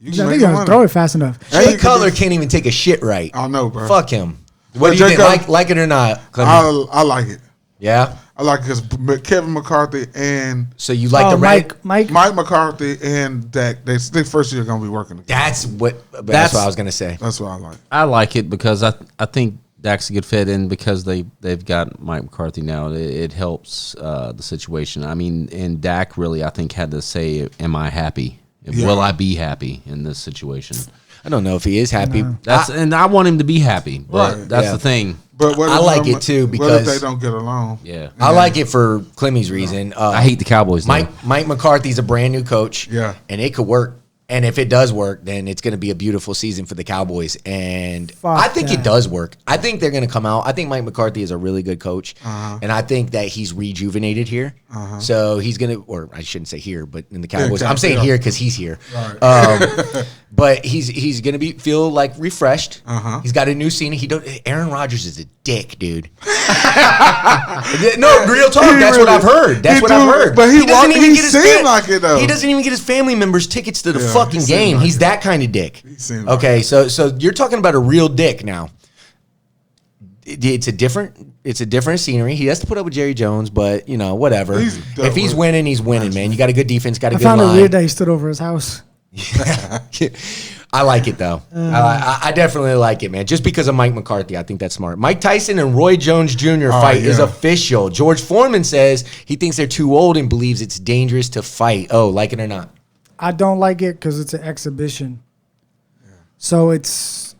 You I can think make I money. throw it fast enough. And Jay you can Cutler do- can't even take a shit right. I know, bro. Fuck him. What But do you Jay think? Cutler- Like it or not? Clemmy? I like it. Yeah. I like it because Kevin McCarthy and So you like the red? Mike. Mike McCarthy and Dak, they first year going to be working together. That's what I was gonna say. That's what I like. I like it because I think Dak's a good fit, and because they've got Mike McCarthy now, it helps the situation. I mean, and Dak really, I think, had to say, "Am I happy? Will I be happy in this situation?" I don't know if he is happy. And I want him to be happy, but Right. that's Yeah. the thing. But what I if like them- it too what if because- they don't get along? Yeah, I like it for Clemmy's reason. I hate the Cowboys. Though. Mike McCarthy's a brand new coach. Yeah. And it could work. And if it does work, then it's going to be a beautiful season for the Cowboys. And Fuck I think that. it does work. I think they're going to come out. I think Mike McCarthy is a really good coach. And I think that he's rejuvenated here. So he's going to, or I shouldn't say here, but in the Cowboys. I'm saying here because he's here. But he's going to feel like refreshed. He's got a new scene. Aaron Rodgers is a dick, dude. No, real talk. He That's what really- I've heard. That's he what do, I've heard. but he doesn't walk- even he get his seem like it, though. He doesn't even get his family members tickets to the Yeah, fucking he seem game. like He's it. that kind of dick. seem like Okay, so you're talking about a real dick now. It's a different scenery. He has to put up with Jerry Jones, but whatever. He's If he's winning, he's winning, man. You got a good defense, got a I good found it line. weird that he stood over his house. I like it though. I definitely like it, man. Just because of Mike McCarthy, I think that's smart. Mike Tyson and Roy Jones Jr. fight is yeah. official. George Foreman says he thinks they're too old and believes it's dangerous to fight. Oh, like it or not? I don't like it because it's an exhibition. So it's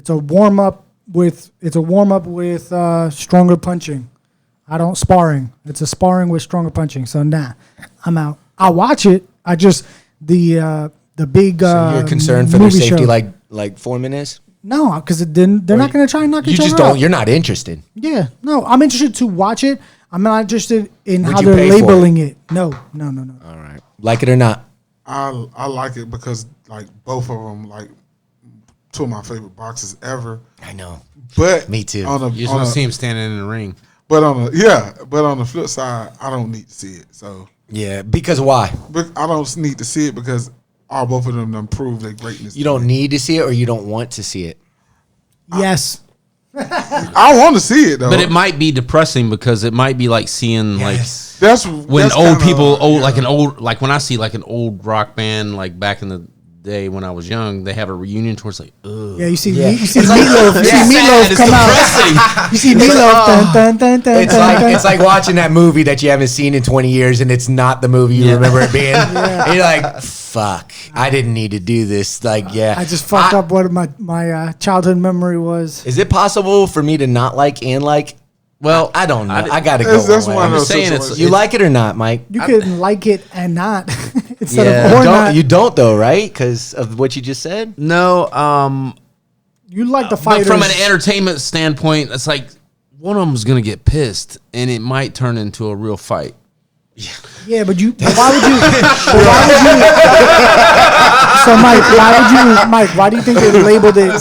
a warm up with stronger punching. I don't sparring. It's a sparring with stronger punching. So nah, I'm out. I'll watch it. I just the big. So you're concerned for their movie safety, show. like Foreman is. No, because they're not going to try and knock You each just other out. don't. You're not interested. Yeah, no, I'm interested to watch it. I'm not interested in Would how you they're pay for labeling it. No. All right, like it or not. I like it because like both of them like two of my favorite boxers ever. I know. But Me too. You just want to see him standing in the ring. But on the flip side, I don't need to see it. So Yeah, because why? but I don't need to see it because both of them done proved their greatness. You don't need to see it, or you don't want to see it. Yes. I want to see it though. But it might be depressing because it might be like seeing that's when that's old kinda, people, yeah. like when I see like an old rock band, like back in the day when I was young, they have a reunion tour. It's like, ugh. Yeah, you see Yeah. Meatloaf. You see Meatloaf It's come out. depressing. You see Meatloaf. Dun, dun, dun, dun, It's dun, like dun. it's like watching that movie that you haven't seen in 20 years, and it's not the movie you remember it being. And you're like, "Fuck, I didn't need to do this." Like, yeah, I just fucked up what my childhood memory was. Is it possible for me to not like and like? Well, I don't know. I gotta go. That's one one way. of just those saying situations. You like it or not, Mike? You can like it and not instead Yeah, of or don't, not. you don't though, right? Because of what you just said. No, You like the but fighters. from an entertainment standpoint, it's like one of them's gonna get pissed, and it might turn into a real fight. Yeah, but why would you? So Mike, why do you think they labeled it?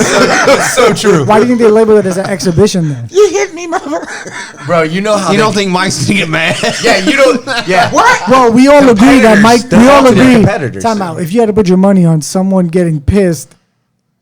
So true, Why do you think they labeled it as an exhibition then? You hit me, motherfucker. bro. You know how You don't think Mike's gonna get mad? Yeah, you don't. Yeah, what? Well, we all agree that Mike. They're We all ultimate agree. competitors. Time out. If you had to put your money on someone getting pissed,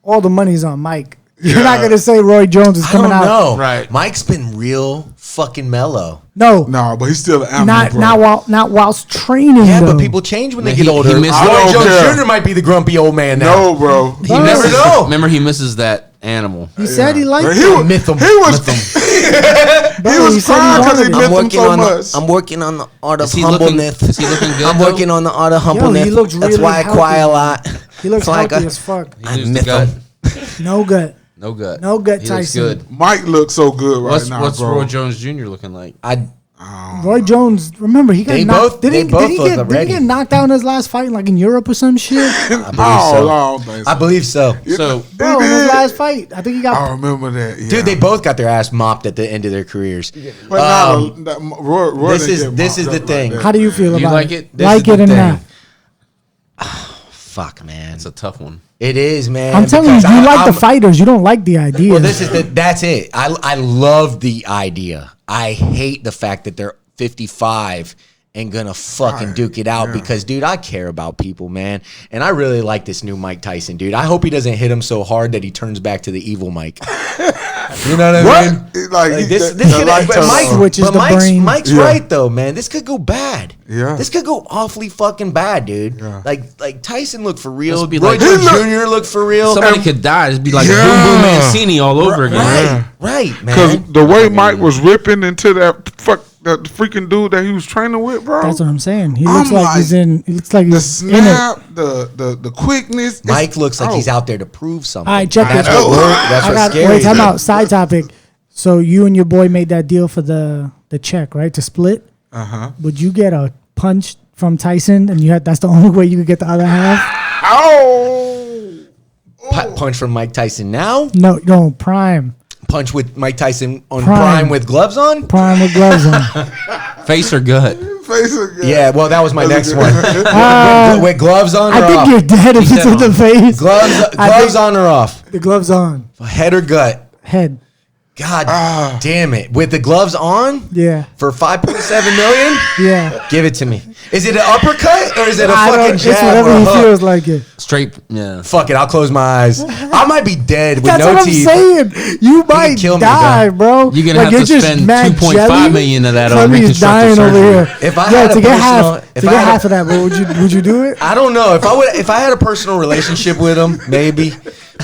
all the money's on Mike. You're not gonna say Roy Jones is I coming don't out. know. Right. Mike's been real fucking mellow. No, No, but he's still an animal. not whilst training. Yeah, though. but people change when they Man, get he older. missed- I Roy don't Jones care. Jr. might be the grumpy old man now. No, bro. He never misses, know. Remember, he misses that animal. He said he liked But it. Myth him. He was Bro, he was he said crying he because he wanted it. missed him so much. I'm working on the art of Is he looking- humbleness. is he looking good, I'm though? working on the art of Yo, humbleness. he looks That's really why I cry a healthy. lot. He looks It's like healthy a- as fuck. He I loses myth the gut. him. No gut. No gut. No gut, He looks Tyson. good. Mike looks so good right What's now, what's bro. Roy Jones Jr. looking like? Roy Jones, remember he got They knocked. both- they both look did ready. he get knocked out in his last fight, like in Europe or some shit? I believe so. I don't think so. I believe so. So Bro, in his last fight, I think he got. I remember that. Yeah. Dude, they both got their ass mopped at the end of their careers. But Roy this didn't is get this is mopped the up thing. like that. How do you feel You about like it? it? This Like is it the or thing. not? Fuck, man. It's a tough one. It is, man. I'm telling you, because you like I'm- the fighters. You don't like the idea. Well, that's it. I love the idea. I hate the fact that they're 55 and gonna fucking duke it out because, dude, I care about people, man. And I really like this new Mike Tyson, dude. I hope he doesn't hit him so hard that he turns back to the evil Mike. You know what I mean? Like This the could, light but turns Mike, on. Switches but the brain. Mike's Yeah. right though, man. This could go bad. Yeah. This could go awfully fucking bad, dude. Yeah. Like Tyson looked for real. be Roy like- Jones He Jr. looked for real. Somebody could die. It'd be like Yeah. Boom Boom Mancini all over again. Right, Because man. the way Mike was ripping into that freaking dude that he was training with, bro. That's what I'm saying. He looks I'm like like, he's in. He looks like the he's in it. snap, the quickness. it's- Mike looks like he's oh. out there to prove something. All right, check That's this. what that's I what's got scary. wait. Time out. Side topic. So you and your boy made that deal for the check, right? To split. Would you get a punch from Tyson, and that's the only way you could get the other half? Oh. Punch from Mike Tyson now. No, Prime. Punch with Mike Tyson on Prime. Prime with gloves on. Prime with gloves on. Face or gut? Face again. Yeah, well, that was my next one. With gloves on or I think off? you're dead if it's in the face. Gloves on or off? The gloves on. Head or gut? Head. God damn it. With the gloves on? Yeah. For 5.7 million? Yeah. Give it to me. Is it an uppercut or is it a I fucking don't. It's jab or whatever a he hook? feels like it. Straight, yeah. Fuck it, I'll close my eyes. I might be dead with That's no what teeth. I'm saying. You might kill me, die, bro. You're gonna have to just spend mad 2.5 jelly. million of that on Clemmy is reconstructive dying over surgery. here. If I yeah, had a to get personal- half, if to I get had a- half of that, bro, would you do it? I don't know. If I had a personal relationship with him, maybe.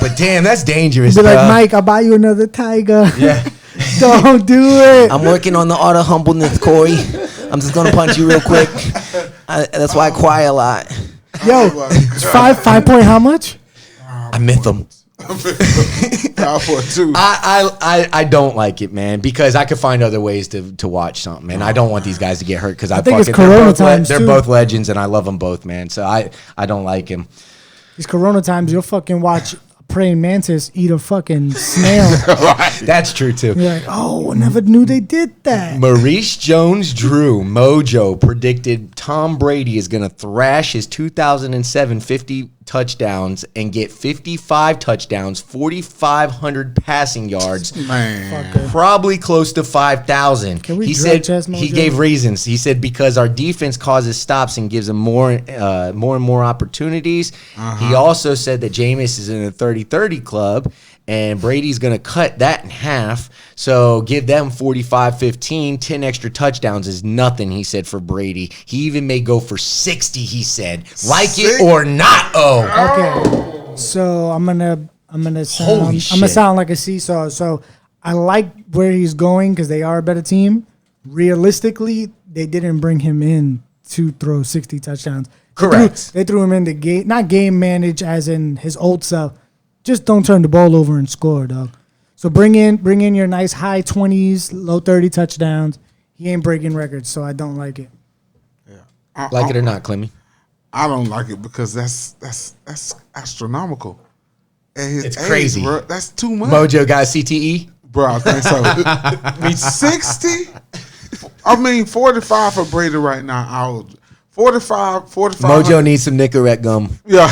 But damn, that's dangerous. Be like, bro. Mike, I'll buy you another tiger. Yeah. Don't do it. I'm working on the art of humbleness, Corey. I'm just gonna punch you real quick. That's why I cry a lot. Yo, it's 5 point how much? I myth them. Powerful too. I don't like it, man, because I could find other ways to watch something, and I don't want these guys to get hurt because I think it's fucking Corona they're times, they're too. both legends, and I love them both, man. So I don't like him. These Corona times, you'll fucking watch a praying mantis eat a fucking snail. That's true too. You're like, oh, I never knew they did that. Maurice Jones-Drew, Mojo, predicted Tom Brady is going to thrash his 2007 50 touchdowns and get 55 touchdowns, 4,500 passing yards, Man. probably close to 5,000. Can we He drug said test he Mojo? gave reasons. He said because our defense causes stops and gives them more and more opportunities. He also said that Jameis is in the 30-30 club and Brady's going to cut that in half. So give them 45-15, 10 extra touchdowns is nothing, he said, for Brady. He even may go for 60, he said. Like it or not, Okay, so I'm gonna Holy shit. sound like a seesaw. So I like where he's going because they are a better team. Realistically, they didn't bring him in to throw 60 touchdowns. Correct. They threw him in the game, not game manage as in his old self. Just don't turn the ball over and score, dog. So bring in your nice high 20s, low 30 touchdowns. He ain't breaking records, so I don't like it. Like it or not, Clemmy. I don't like it because that's astronomical. At his It's age, crazy. bro. That's too much. Mojo got CTE. Bro, I think so. 60? I mean, 45 for Brady right now. I would 45. Mojo needs some Nicorette gum. Yeah.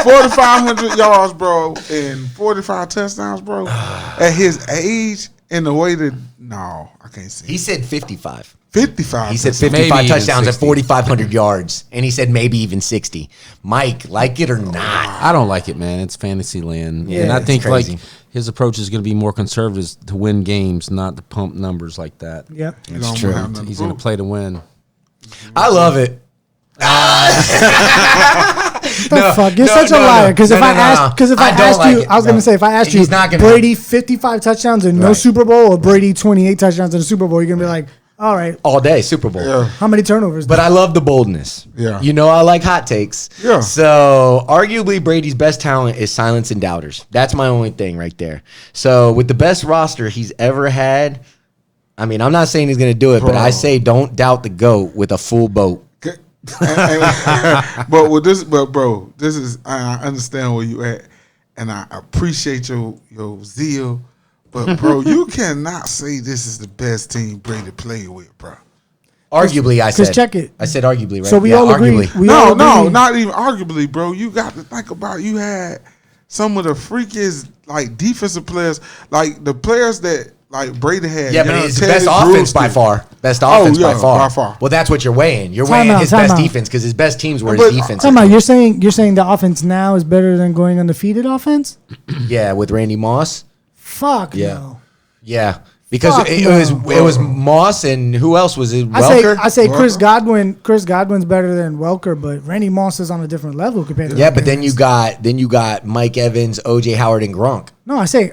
4,500 yards, bro, and 45 touchdowns, bro. At his age and the way that, no, I can't see. He said 55. 55. He said touchdowns. 55 Maybe even touchdowns at 60. 4,500 yards. And he said maybe even 60. Mike, like it or not? I don't like it, man. It's fantasy land. Yeah, and I it's think crazy. like his approach is going to be more conservative to win games, not to pump numbers like that. Yep. You That's don't true. have nothing He's to going to prove. play to win. I love it. The fuck? You're such a liar. Because if I asked you, I was gonna say if I asked you, He's not gonna- Brady 55 touchdowns and no Right. Super Bowl, or Brady 28 touchdowns in the Super Bowl, you're gonna be like, all right, All day, Super Bowl. Yeah. how many turnovers? But I love the boldness. Yeah. You know I like hot takes. Yeah. So arguably Brady's best talent is silencing doubters. That's my only thing right there. So with the best roster he's ever had, I mean, I'm not saying he's gonna do it, but Bro. I say don't doubt the GOAT with a full boat. But with this, but bro, this is I understand where you at, and I appreciate your zeal. But bro, you cannot say this is the best team Brady played with, bro. Arguably, I said. check it. I said arguably, right? So we all agree. arguably. We all No, agree. not even arguably, bro. You got to think about you had some of the freakiest like defensive players, like the players that like Brady had. Yeah, but it's the Teddy best offense by Brewster. far. Best offense yeah, by far. by far. Well, that's what you're weighing. You're Time weighing out, his time best out. defense because his best teams were But- his defense. Talking about, you're saying the offense now is better than going undefeated offense? Yeah, with Randy Moss. Fuck Yeah. no. Yeah, because Fuck it no. was Moss and who else was it? I Welker. say Chris Godwin's better than Welker, but Randy Moss is on a different level compared to Yeah, Mike but then Evans. you got Mike Evans, OJ Howard, and Gronk. No, I said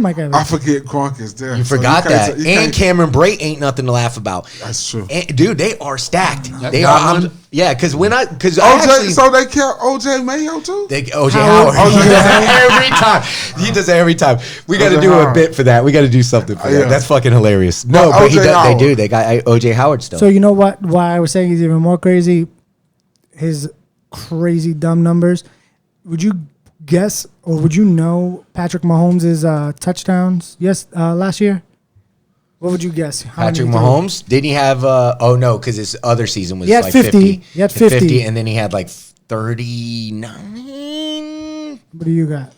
Mike Evans. I forget Gronk is there. You So forgot can't- that. you And can't- Cameron Brate ain't nothing to laugh about. That's true. And, dude, they are stacked. They Godwin? are. Yeah, because I OJ, actually so they kept OJ Mayo too. OJ Howard. Howard. He OJ does that every time. He does that every time. We got to OJ do a Howard. bit for that. We got to do something for Yeah. that. That's fucking hilarious. No, But but OJ they Howard. do. They got OJ Howard still. So you know what? Why I was saying he's even more crazy? His crazy dumb numbers. Would you guess or would you know Patrick Mahomes' touchdowns? Yes, last year. What would you guess? How many Patrick he threw? Mahomes, didn't he have? Oh no, because his other season was He had like 50. He had 50. and then he had like 39. What do you got?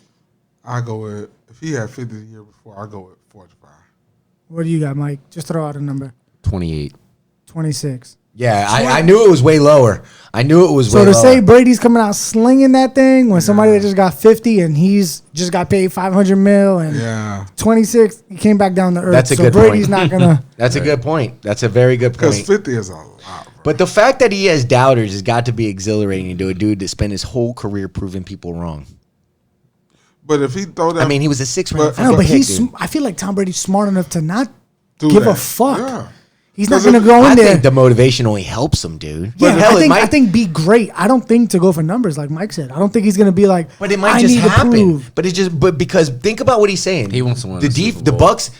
I go with if he had 50 the year before, I go with 45. What do you got, Mike? Just throw out a number. 28. 26. Yeah, I knew it was way lower. I knew it was So way to lower. say Brady's coming out slinging that thing when somebody that just got 50 and he's just got paid 500 mil and Yeah, 26, he came back down to earth. That's a so good Brady's point. not gonna. That's a good point. That's a very good because point. 50 is a lot, bro. But the fact that he has doubters has got to be exhilarating to a dude that spent his whole career proving people wrong. But if he throw that, I mean, he was a 6th round. But- I know, but pick, he's. dude. I feel like Tom Brady's smart enough to not do give a that. fuck. Yeah. He's not 'Cause gonna if- go in I there. think the motivation only helps him, dude. Yeah, Hell, I think be great. I don't think to go for numbers like Mike said. I don't think he's gonna be like. But it might I just need to happen. prove. But because think about what he's saying. He wants to win the the Super the Bowl. Bucks.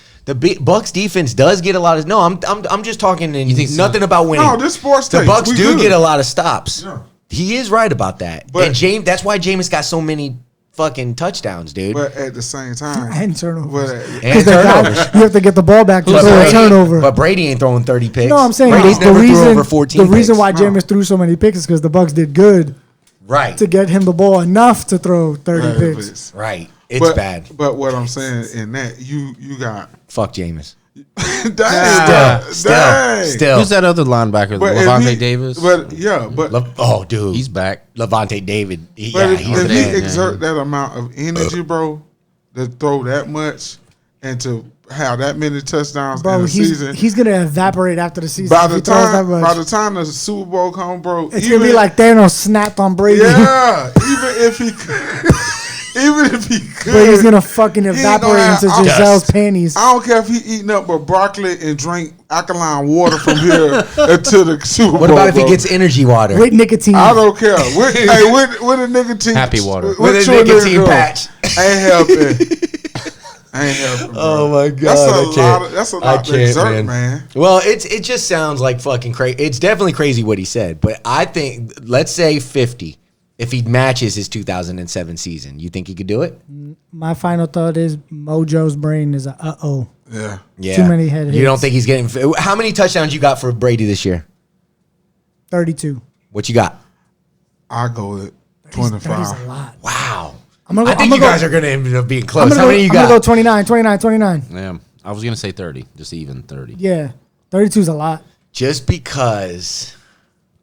Bucks defense does get a lot of. No, I'm just talking and think so? nothing about winning. No, this sports The takes. Bucks We do good. get a lot of stops. Yeah. He is right about that. But- and James, that's why Jameis got so many fucking touchdowns, dude. But at the same time, And turnovers. but and Because turnovers. you have to get the ball back to But throw a Brady, turnover. but Brady ain't throwing 30 picks. No, I'm saying Brady's the never threw reason over 14 the reason picks. why No. Jameis threw so many picks is because the Bucks did good Right. to get him the ball enough to throw 30 picks. it's- Right. It's but, bad. But what I'm saying in that you got Fuck Jameis. dang, Still. Still. Who's that other linebacker? But if Levante he- Davis? But yeah, but Oh, dude. He's back. Levante David. but Yeah, if, he's if the he man. exert that amount of energy, bro, to throw that much and to have that many touchdowns in Bro, the season. he's gonna evaporate after the season. By if the he throws that time, much. by the time the Super Bowl come, bro, It's gonna be like Thanos snapped on Brady. yeah, even if he could, even if he could, Brady's gonna fucking he ain't evaporate gonna have- into I'm- Giselle's panties. I don't care if he eating up but broccoli and drink alkaline water from here until the Super Bowl. What about if he bro. gets energy water? With nicotine. I don't care. With a nicotine, Happy water. With a chewing nicotine nigga, patch. Ain't helping. Ain't helping. Bro. Oh my god, That's a I can't. lot. That's a I lot to can't, exert, man. Well, it just sounds like fucking crazy. It's definitely crazy what he said, but I think let's say 50. If he matches his 2007 season, you think he could do it? My final thought is Mojo's brain is a uh-oh. Yeah. Yeah. Too many head You don't hits. think he's getting? How many touchdowns you got for Brady this year? 32. What you got? I go with 30's a 25. lot. Wow. I'm gonna go, I think you guys are going to end up being I'm close. gonna How go, many you I'm gonna go got? 29, 29, 29. Yeah. I was going to say 30. Just even 30. Yeah. 32 is a lot. Just because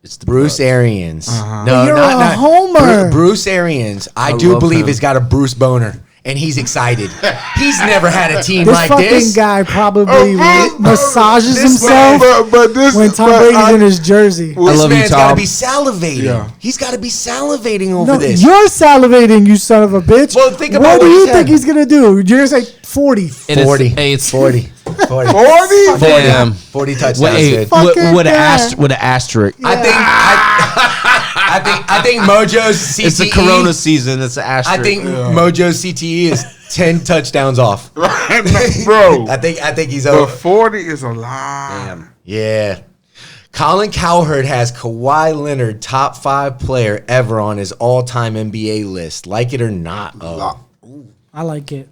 It's the Bruce Bucks. Arians. Uh-huh. No, You're not, a not homer. Bruce Arians. I do love believe him. has got a Bruce boner, and he's excited. He's never had a team This like fucking this. guy probably Oh, massages this himself But this when Tom but Brady's I- in his jersey. I This love you, man's got to Tom. be salivating. Yeah. He's got to be salivating over No, this. you're salivating, you son of a bitch. Well, think about what what do he you said. think he's gonna do? You're gonna say 40. It is- 40. Hey, it's 40. 40. 40? 40. Damn. 40 touchdowns. What, hey, dude. Fucking with guy. an asterisk. I think Mojo's CTE. It's the Corona season. It's an asterisk. I think Mojo's CTE is 10 touchdowns off. Bro. I think he's But over. 40 is a lot. Damn. Yeah. Colin Cowherd has Kawhi Leonard top 5 player ever on his all-time NBA list. Like it or not. Oh, I like it.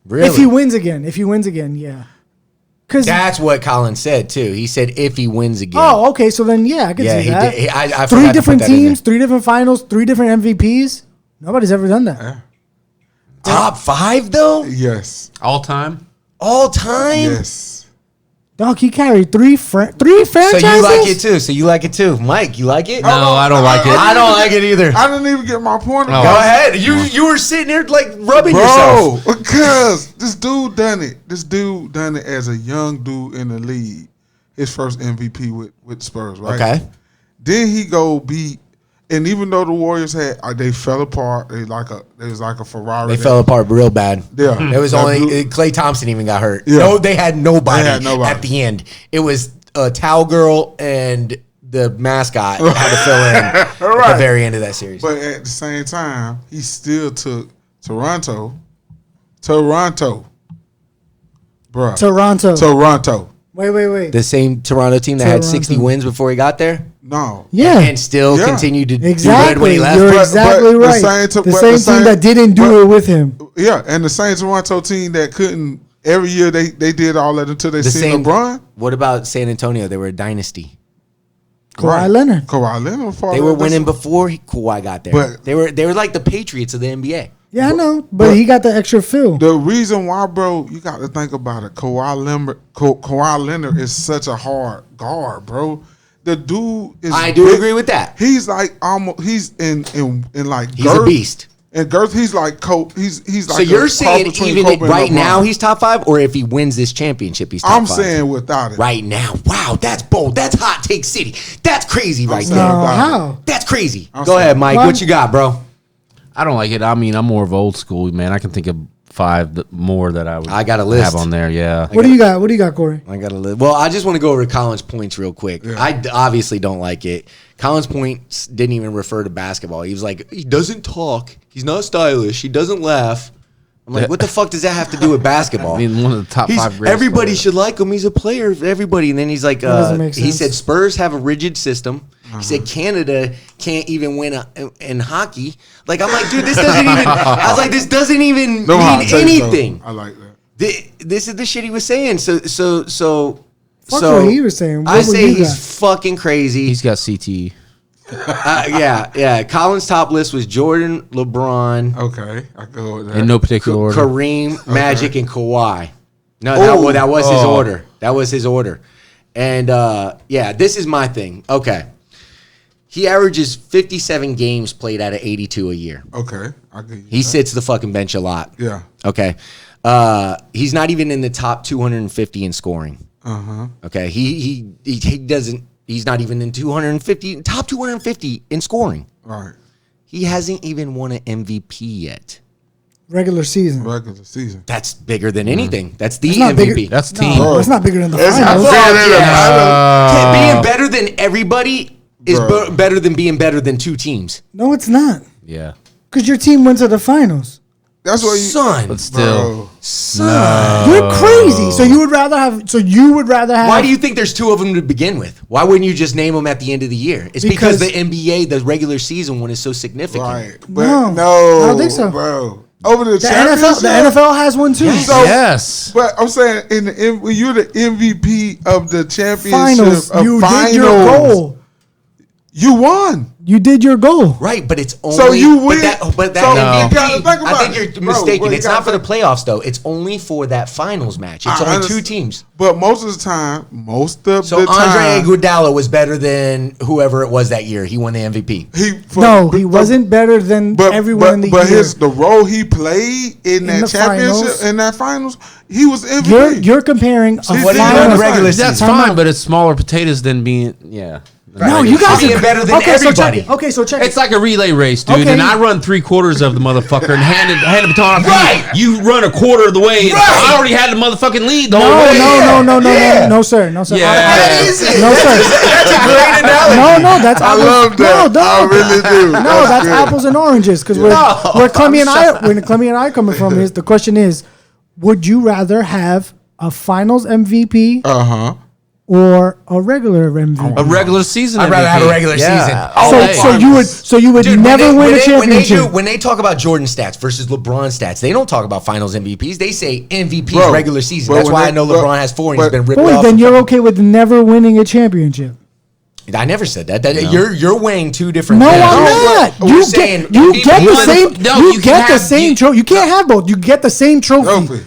really? If he wins again, yeah. That's what Colin said too. He said if he wins again. Oh, okay. So then, yeah, I can see he that. did. I forgot Three to different put that in teams, there. 3 different finals, 3 different MVPs. Nobody's ever done that. Top 5 though, Yes. All time. all time. Yes. Dog, he carried 3 franchises. So you like it too. So you like it too, Mike. You like it? No, I don't like it. I don't like it either. I didn't even get my point. Oh. Go ahead. You were sitting there like rubbing yourself. Bro, because this dude done it. This dude done it as a young dude in the league. His first MVP with Spurs, right? Okay. Then he go beat, and even though the Warriors they fell apart. They was like a Ferrari. They fell apart real bad. Yeah. It was That only blue- Klay Thompson even got hurt. Yeah. No, they had nobody, They had nobody. at the end. It was a towel girl and the mascot had to fill in at the Right. very end of that series. But at the same time, he still took Toronto, bro. Toronto. Wait. The same Toronto team that had 60 Toronto. wins before he got there, No. Yeah. and still Yeah. continued to do Exactly. good when he left. You're But- exactly but right. The same team that didn't do it with him. Yeah, and the same Toronto team that couldn't every year they did all that until they The seen same. LeBron. What about San Antonio? They were a dynasty. Kawhi Leonard. Kawhi Leonard was part They of were that. winning before Kawhi got there. But- they were like the Patriots of the NBA. Yeah, I know. But he got the extra fill. The reason why, bro, you got to think about it. Kawhi Leonard is such a hard guard, bro. The dude is. I do agree with that. He's like almost. He's in like. He's a beast. And girth, he's like Kobe. He's like. So you're a cross saying between even Kobe and right LeBron. now he's top 5, or if he wins this championship he's top I'm 5? saying without it. Right now. Wow, that's bold. That's hot take city. That's crazy right saying there. No, without how? That's crazy. I'm Go saying- ahead, Mike. Well, What you got, bro? I don't like it. I mean, I'm more of old school, man. I can think of 5 more that I would. I got a list. have on there. Yeah. What do you got? What do you got, Corey? I got to live. Well, I just want to go over to Colin's points real quick. Yeah. I obviously don't like it. Colin's points didn't even refer to basketball. He was like, he doesn't talk. He's not stylish. He doesn't laugh. I'm like, what the fuck does that have to do with basketball? I mean, one of the top 5 greatest. Everybody players. should like him. He's a player of everybody. And then he's like, doesn't make he sense. said Spurs have a rigid system. He said Canada can't even win in hockey. Like, I'm like, dude, this doesn't even. I was like, this doesn't even No hot mean takes, though. anything. I like that. This is the shit he was saying. So Fuck what he was saying. What I would say you he's got? fucking crazy. He's got CTE. Yeah. Colin's top list was Jordan, LeBron, Okay, I go with that. In no particular order. Kareem, Magic, and Kawhi. No, that was his order. That was his order. And this is my thing. Okay. He averages 57 games played out of 82 a year. Okay, I get you. He sits the fucking bench a lot. Yeah. Okay. He's not even in the top 250 in scoring. Okay. He doesn't. He's not even in top 250 in scoring. Right. He hasn't even won an MVP yet. Regular season. Regular season. That's bigger than anything. That's the It's not MVP. bigger- That's No, team. it's not bigger than the It's finals. not bigger than the Being better than everybody is Bro. better than being better than two teams. No, it's not. Yeah. Because your team went to the finals. That's what you. Son, But still. son. You're crazy. So you would rather have. Why do you think there's 2 of them to begin with? Why wouldn't you just name them at the end of the year? It's because the NBA, the regular season one, is so significant. Right. But No, no, I don't think so. bro. Over the The championship. NFL has one too. So- Yes. But I'm saying, when you're the MVP of the championship, Finals. of You finals, did your goal. You won. You did your goal. Right, but it's only. So you win. But that So MVP, you gotta think I about think it. you're Bro, mistaken. bro, you It's not for gotta the playoffs, though. It's only for that finals match. It's I only understand. 2 teams. But most of the time, So Andre Iguodala was better than whoever it was that year. He won the MVP. He wasn't better than everyone in the but year. the role he played in that the championship, finals. in that finals, he was MVP. You're comparing a What did he do in the finals. regular That's Time fine, out. but it's smaller potatoes than being. Yeah. No, you guys Being are better than So check everybody. it. Okay, so check It's it. like a relay race, dude, Okay. and I run 3/4 of the motherfucker and hand the baton off. Right. You run a quarter of the way. And Right. I already had the motherfucking lead the whole No, way. no, sir. No, sir. Yeah. That is it. No, sir. That's a great analogy. No, that's I apples. love that. No, I really do. No, that's good. apples and oranges. Because where Clemmy and I coming from is the question is, would you rather have a Finals MVP Uh-huh. or a regular MVP? A regular season. I'd rather MVP. have a regular season. So you would Dude, never win a championship. When they talk about Jordan stats versus LeBron stats, they don't talk about Finals MVPs. They say MVP Bro, regular season. but That's when why they- I know but- LeBron has 4 and he's but- been ripped Boy, off. then you're okay with never winning a championship. I never said that. You're weighing two different No, things. I'm No, not. but You we're get saying you MVP get the won- same. No, you you get can the have- same you- trophy. You can't have both. You get the same trophy. Trophy.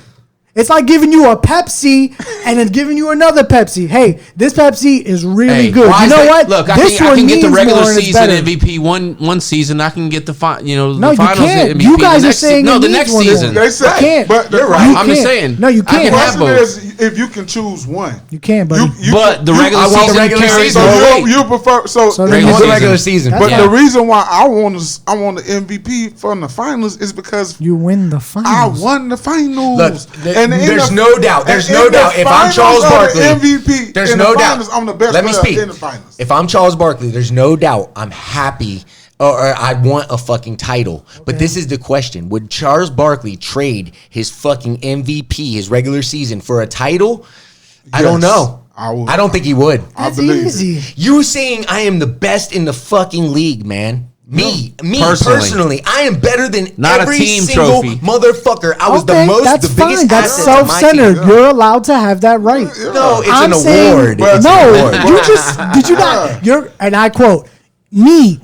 It's like giving you a Pepsi and then giving you another Pepsi. Hey, this Pepsi is really Hey, good. why You is know that- what? Look, This I one can get the means regular more and it's season better. MVP one season. I can get the No, the you finals can't. MVP. You guys the are next saying no, it the needs next one. season. They say, You can't. but You're the- right. I'm just saying. No, you I can can't. have question both. is if you can choose one. You can, buddy. But the regular I want the season regular carries season. more So weight. you prefer So then I you want the season. regular season. That's But Yeah. the reason why I want the MVP from the finals is because You win the I finals. won the finals. Look, And in there's the- no doubt. There's and no in the doubt. If I'm finals Charles of the Barkley, MVP, there's in no the doubt. finals, I'm the best Let me player speak. in the finals. If I'm Charles Barkley, there's no doubt I'm happy or I want a fucking title. But this is the question. Would Charles Barkley trade his fucking MVP, his regular season, for a title? I don't Yes, know. I would. I don't think he would. I That's believe it. easy. You saying I am the best in the fucking league, man. Me Personally. personally, I am better than Not a every team single trophy. motherfucker. I was Okay, the most, that's the fine. biggest That's asset to my team. self-centered. You're allowed to have that right. No, it's I'm an saying- award. But- It's an No, award. you just did you not? You're and I quote me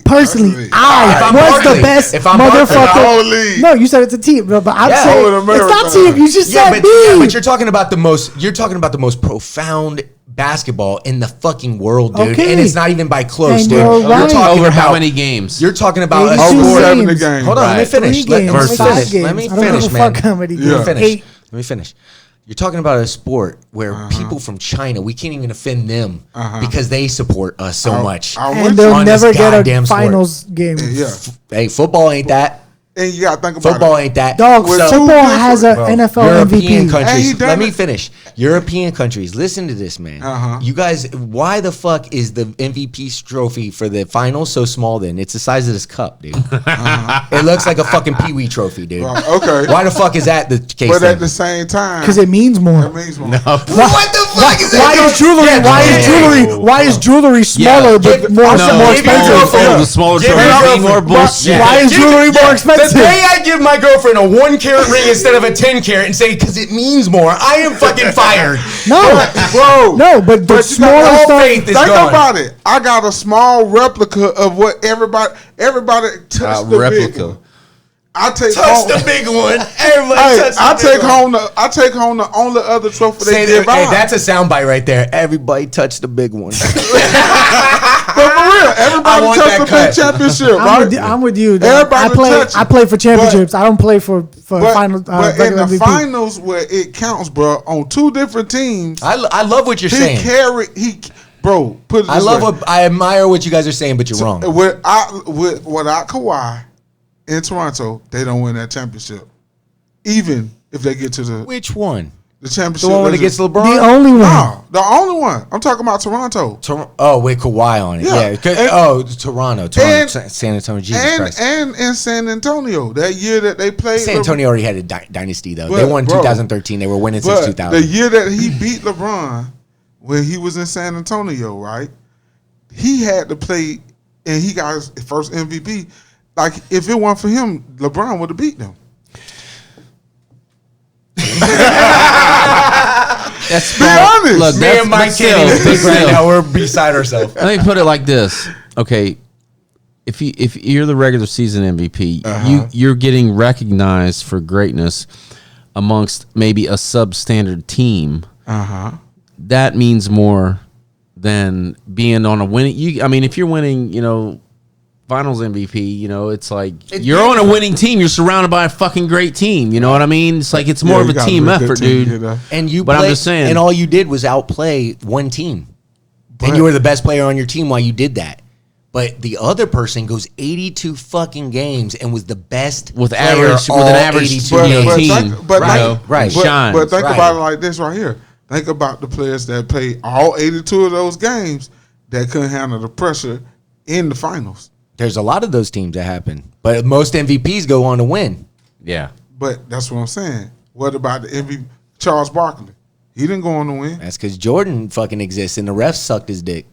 personally. I If I'm was Barkley, the best if I'm Barkley, the whole motherfucker. league. No, you said it's a team, but I'm Yeah. saying Whole it's not America. team. You just Yeah, said but me. you're talking about the most. You're talking about the most profound basketball in the fucking world, dude. Okay. And it's not even by close, And dude. you're right. talking Over about how many games? You're talking about a 82 sport. 70 games. games. Hold on, let me Right. finish. 3 games, Let me versus- 5 finish. games. Let me I don't finish, give a man. fuck how many Yeah. Let me games. finish. 8. Let me finish. You're talking about a sport where people from China, we can't even offend them because they support us so much. I And went they'll on this never get a goddamn sport. finals game. Yeah. Hey, football ain't that. And you got to think about Football it. ain't that. Dog, With football two has an different- NFL European MVP. And he countries. done Let me it. finish. European countries. Listen to this, man. Uh-huh. You guys, why the fuck is the MVP trophy for the finals so small? Then it's the size of this cup, dude. It looks like a fucking Pee Wee trophy, dude. Right, okay. Why the fuck is that the case? But then? at the same time, Because it means more. it means more. What the fuck is that? Why is jewelry? Yeah, Why is yeah. jewelry? Why is jewelry smaller Give- but more no, more give your expensive? girlfriend- The smaller Give trophy your being girlfriend- more bullshit. Why is jewelry more expensive? The day I give my girlfriend a 1 carat ring instead of a 10 carat and say because it means more, I am fucking fired. No, Bro, no, but the you got smaller all stuff. faith is think gone. about it. I got a small replica of what everybody touched the big replica. one. I take Touch home, the big one. Everybody Hey, touch the I big take one. home the only other trophy Say they give that, hey, out. that's a soundbite right there. Everybody touch the big one. But for real, everybody want touched that the big cut. championship, I'm right? with you. I'm with you. Everybody touch it. I play for championships. I don't play for But, final. but in regular the MVP. finals where it counts, bro, on two different teams, I love what you're he saying. carried. Bro, put it I this love way. what I admire what you guys are saying, but you're wrong. Without Kawhi in Toronto, they don't win that championship. Even if they get to the Which one? championship. The one when it that's gets LeBron? the only one. No, the only one. I'm talking about Toronto. With Kawhi on it. Yeah. Yeah. 'Cause- And- Toronto. and- San Antonio. Jesus And Christ. and in San Antonio, that year that they played San Antonio already had a dynasty, though. They But, won bro, 2013. They were winning since But 2000. the year that he beat LeBron, when he was in San Antonio, right? He had to play, and he got his first MVP. Like, if it weren't for him, LeBron would have beat them. That's Be honest. Look, Me that's, and Mike but can't even still, think right now. We're beside ourselves. Let me put it like this. Okay, if you're the regular season MVP, you're getting recognized for greatness amongst maybe a substandard team. That means more than being on a winning. I mean, if you're winning, Finals MVP, it's like you're on a winning team. You're surrounded by a fucking great team. You know what I mean? It's like it's more Yeah, of you a got team a good effort, team, dude. And But I'm just saying. and all you did was outplay one team. And you were the best player on your team while you did that. But the other person goes 82 fucking games and was the best With player average- with all an average 82 But, games. but, team, think, but, right, think, right. but, Shines, but think right. about it like this right here. Think about the players that played all 82 of those games that couldn't handle the pressure in the finals. There's a lot of those teams that happen. But most MVPs go on to win. Yeah. But that's what I'm saying. What about the MVP? Charles Barkley. He didn't go on to win. That's because Jordan fucking exists and the refs sucked his dick.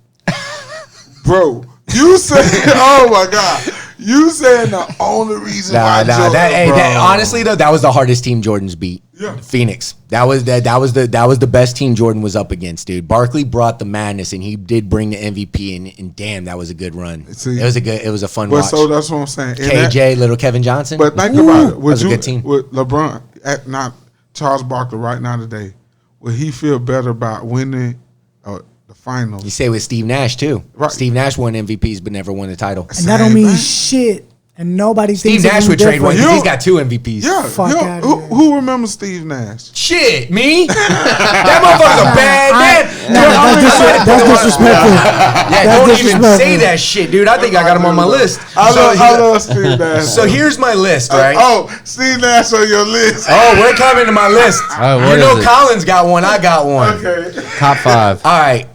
Bro, you said, oh my God. You saying the only reason why Jordan, honestly though, that was the hardest team Jordan's beat. Yeah. Phoenix. That was the best team Jordan was up against, dude. Barkley brought the madness and he did bring the MVP and damn, that was a good run. See, it was a fun but watch. So that's what I'm saying. KJ, little Kevin Johnson. But think about it. That was a good team. With LeBron, not Charles Barkley right now today, would he feel better about winning the finals? You say with Steve Nash too. Right. Steve Nash won MVPs but never won the title. And that don't mean shit. And nobody Steve thinks Nash would trade one because You- he's got 2 MVPs. Yeah. Fuck outta here. Who remembers Steve Nash? Shit, me? That motherfucker's a bad man. That's disrespectful. Yeah, That's don't even disrespectful. say that shit, dude. I think I got him on my list. I love Steve Nash. So here's my list, right? Steve Nash on your list. Oh, we're coming to my list. what You know is it? Collins got one. I got one. Okay. Top 5. All right.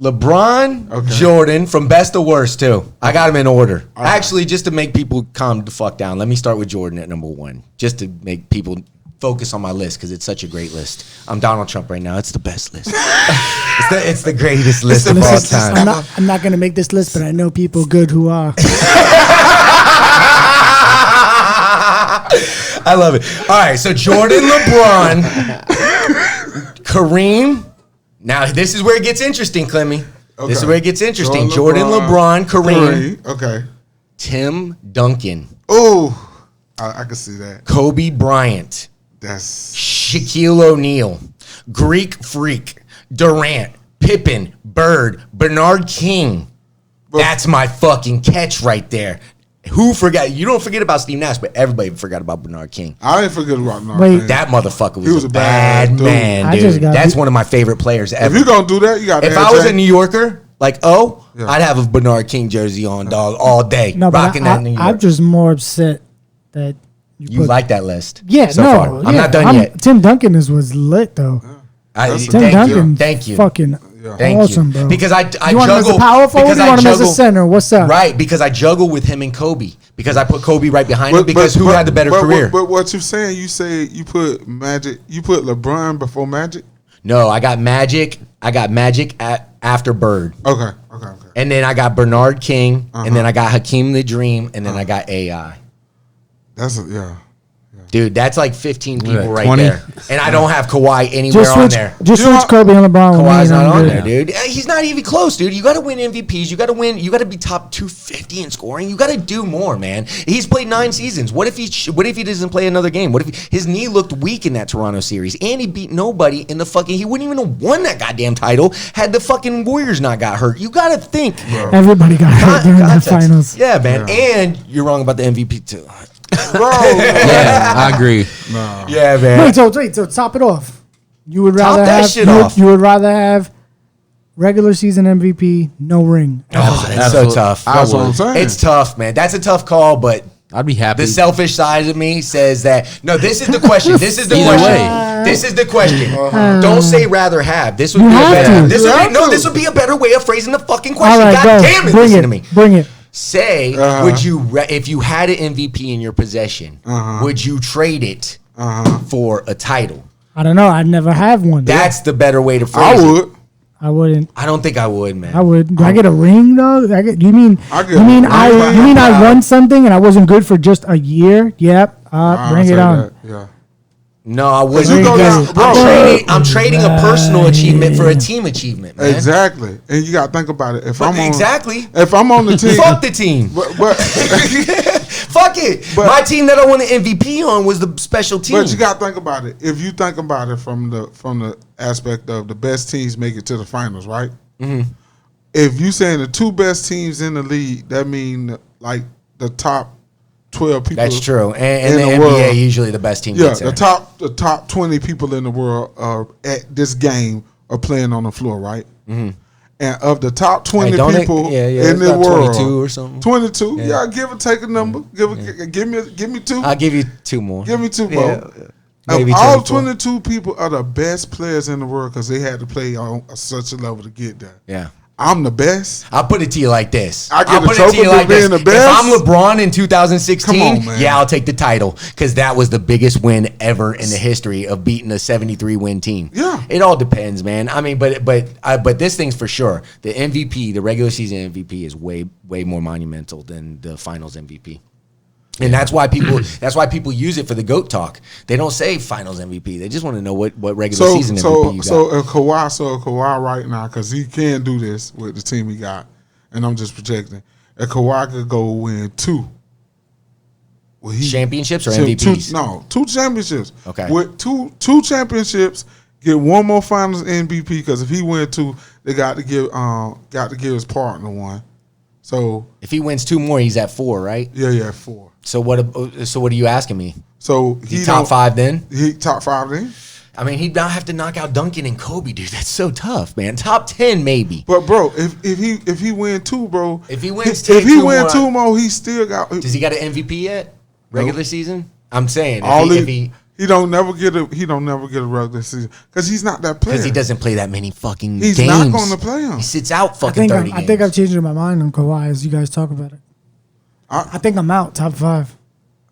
LeBron, Okay. Jordan, from best to worst, too. I got them in order. Actually, just to make people calm the fuck down, let me start with Jordan at number 1, just to make people focus on my list because it's such a great list. I'm Donald Trump right now. It's the best list. it's the greatest list of all Listen, time. I'm not going to make this list, but I know people good who are. I love it. All right, so Jordan, LeBron, Kareem. Now, this is where it gets interesting, Clemmy. This is where it gets interesting. Jordan, LeBron, Kareem, Okay. Tim Duncan, Oh, I can see that. Kobe Bryant, That's Shaquille O'Neal, Greek Freak, Durant, Pippen, Bird, Bernard King. That's my fucking catch right there. Who forgot? You don't forget about Steve Nash, but everybody forgot about Bernard King. I didn't forget about Bernard Wait. King. That motherfucker He was a bad dude. man, I just dude. got- That's one of my favorite players If ever. you're gonna do that, you got. If I was a New Yorker, like, Yeah. I'd have a Bernard King jersey on, dog, all day. No, but rocking that in New York. I'm just more upset that You like that list? Yeah, so no. far. I'm not done yet. Tim Duncan was lit, though. That's Tim Thank Duncan, you. Thank you. fucking Thank awesome, you. bro. Because I you want him as juggle. a power forward? Because You I want him as a juggle- center? What's up? Right, because I juggle with him and Kobe. Because I put Kobe right behind him. Because who had the better career? But what you're saying, you say you put Magic, you put LeBron before Magic. No, I got Magic. After Bird. Okay. And then I got Bernard King. Uh-huh. And then I got Hakeem the Dream. And then I got AI. Yeah. Dude, that's like 15 people that, right 20? there. And I don't have Kawhi anywhere Just on switch, there. just You know switch Kobe and LeBron. with Kawhi's me, not and I'm on good. there, dude. He's not even close, dude. You got to win MVPs. You got to win. You got to be top 250 in scoring. You got to do more, man. He's played 9 seasons. What if he doesn't play another game? What if his knee looked weak in that Toronto series and he beat nobody in the fucking? He wouldn't even have won that goddamn title had the fucking Warriors not got hurt. You got to think. Everybody got hurt during that Context. finals. Yeah, man. And you're wrong about the MVP too. Bro, Yeah, I agree. Yeah, man. Wait, so top it off. You would Top rather that have shit off. you would rather have regular season MVP, no ring. Oh, that's so Absolutely. tough. That's what I'm saying. It's tough, man. That's a tough call, but I'd be happy. the selfish side of me says that. No, this is the question. This is the Either question. way. This is the question. Don't say rather have. This would You be a have better. to. This You would have be, no. to. This would be a better way of phrasing the fucking All question. right, God go. damn it! Bring Listen it. to me. Bring it. Say, would you if you had an MVP in your possession, would you trade it for a title? I don't know. I'd never have one. That's the better way to phrase I it. would. I wouldn't. I don't think I would, man. I would. Do I get a ring though? You mean I get you mean a I ring. you mean I won something and I wasn't good for just a year? Yep. Bring it on. Yeah. No, I wouldn't. You go down- Because bro. I'm trading a personal achievement for a team achievement, man. Exactly. And you got to think about it. If I'm on, Exactly. If I'm on the team, Fuck the team. but Fuck it. But- My team that I won the MVP on was the special team. But you got to think about it. If you think about it from the aspect of the best teams make it to the finals, right? Mm-hmm. If you saying the 2 best teams in the league, that mean like the top 12 people. That's true. And in the the NBA world. usually the best team Yeah, gets there. the top 20 people in the world are at this game are playing on the floor, right? Mm-hmm. And of the top 20 Hey, don't it- people yeah, in it's the about world, 22 or something. 22. Yeah. Yeah, give or take a number. Give me 2. I'll give you 2 more. Give me 2 more. Yeah, maybe Of all 24. 22 people are the best players in the world because they had to play on such a level to get there. Yeah. I'm the best. I'll put it to you like this. I get I'll a put it trophy to you for like this. being the best? If I'm LeBron in 2016, Come on, man. yeah, I'll take the title because that was the biggest win ever in the history of beating a 73 win team. Yeah. It all depends, man. I mean, but this thing's for sure. The MVP, the regular season MVP, is way more monumental than the Finals MVP. And that's why people use it for the GOAT talk. They don't say Finals MVP. They just want to know what regular season MVP you got. So if Kawhi right now, because he can do this with the team he got, and I'm just projecting. If Kawhi could go win 2. Championships or MVPs? Two championships. Okay. With two championships, get one more Finals MVP. Because if he win 2, they got to give his partner 1. So if he wins 2 more, he's at 4, right? Yeah, 4. So what are you asking me? So he top 5 then? He top 5 then? I mean, he'd not have to knock out Duncan and Kobe, dude. That's so tough, man. Top 10 maybe. But bro, if he win 2, bro, if he wins, if he win 2 more, he still got. Does he got an MVP yet? Regular season? I'm saying he don't never get a regular season because he's not that player. Because he doesn't play that many fucking games. He's not going to play him. He sits out fucking 30 games. I think I've changed my mind on Kawhi as you guys talk about it. I think I'm out top 5.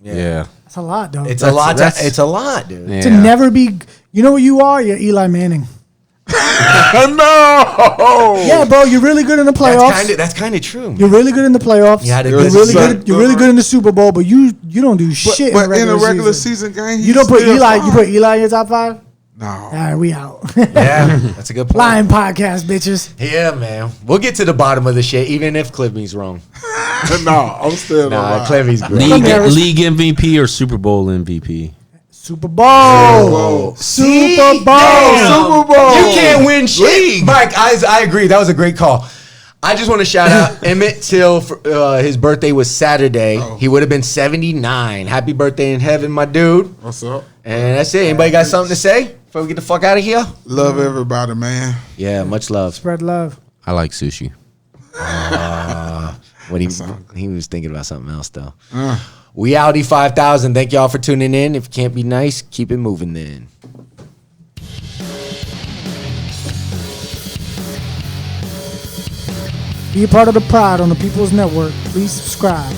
Yeah. That's a lot, though. It's a lot, dude. Yeah. To never be, you know what you are? You're Eli Manning. No. Yeah, bro, you're really good in the playoffs. That's kind of true. You're really good in the playoffs. Yeah, you're really good in the Super Bowl, but you don't do shit. But in a regular season game, you don't put Eli. You put Eli in your top 5. No. All right, we out. Yeah, that's a good point. Lying podcast, bitches. Yeah, man. We'll get to the bottom of the shit, even if Clippy's wrong. No, I'm still Clippy's great. League MVP or Super Bowl MVP? Super Bowl. Super Bowl. You can't win shit. Mike, I agree. That was a great call. I just want to shout out Emmett Till. His birthday was Saturday. Oh. He would have been 79. Happy birthday in heaven, my dude. What's up? And that's it. Anybody got something to say before we get the fuck out of here? Love everybody, man. Yeah, much love. Spread love. I like sushi. What he was thinking about something else, though. We Audi 5000. Thank y'all for tuning in. If you can't be nice, keep it moving then. Be a part of the Pride on the People's Network. Please subscribe.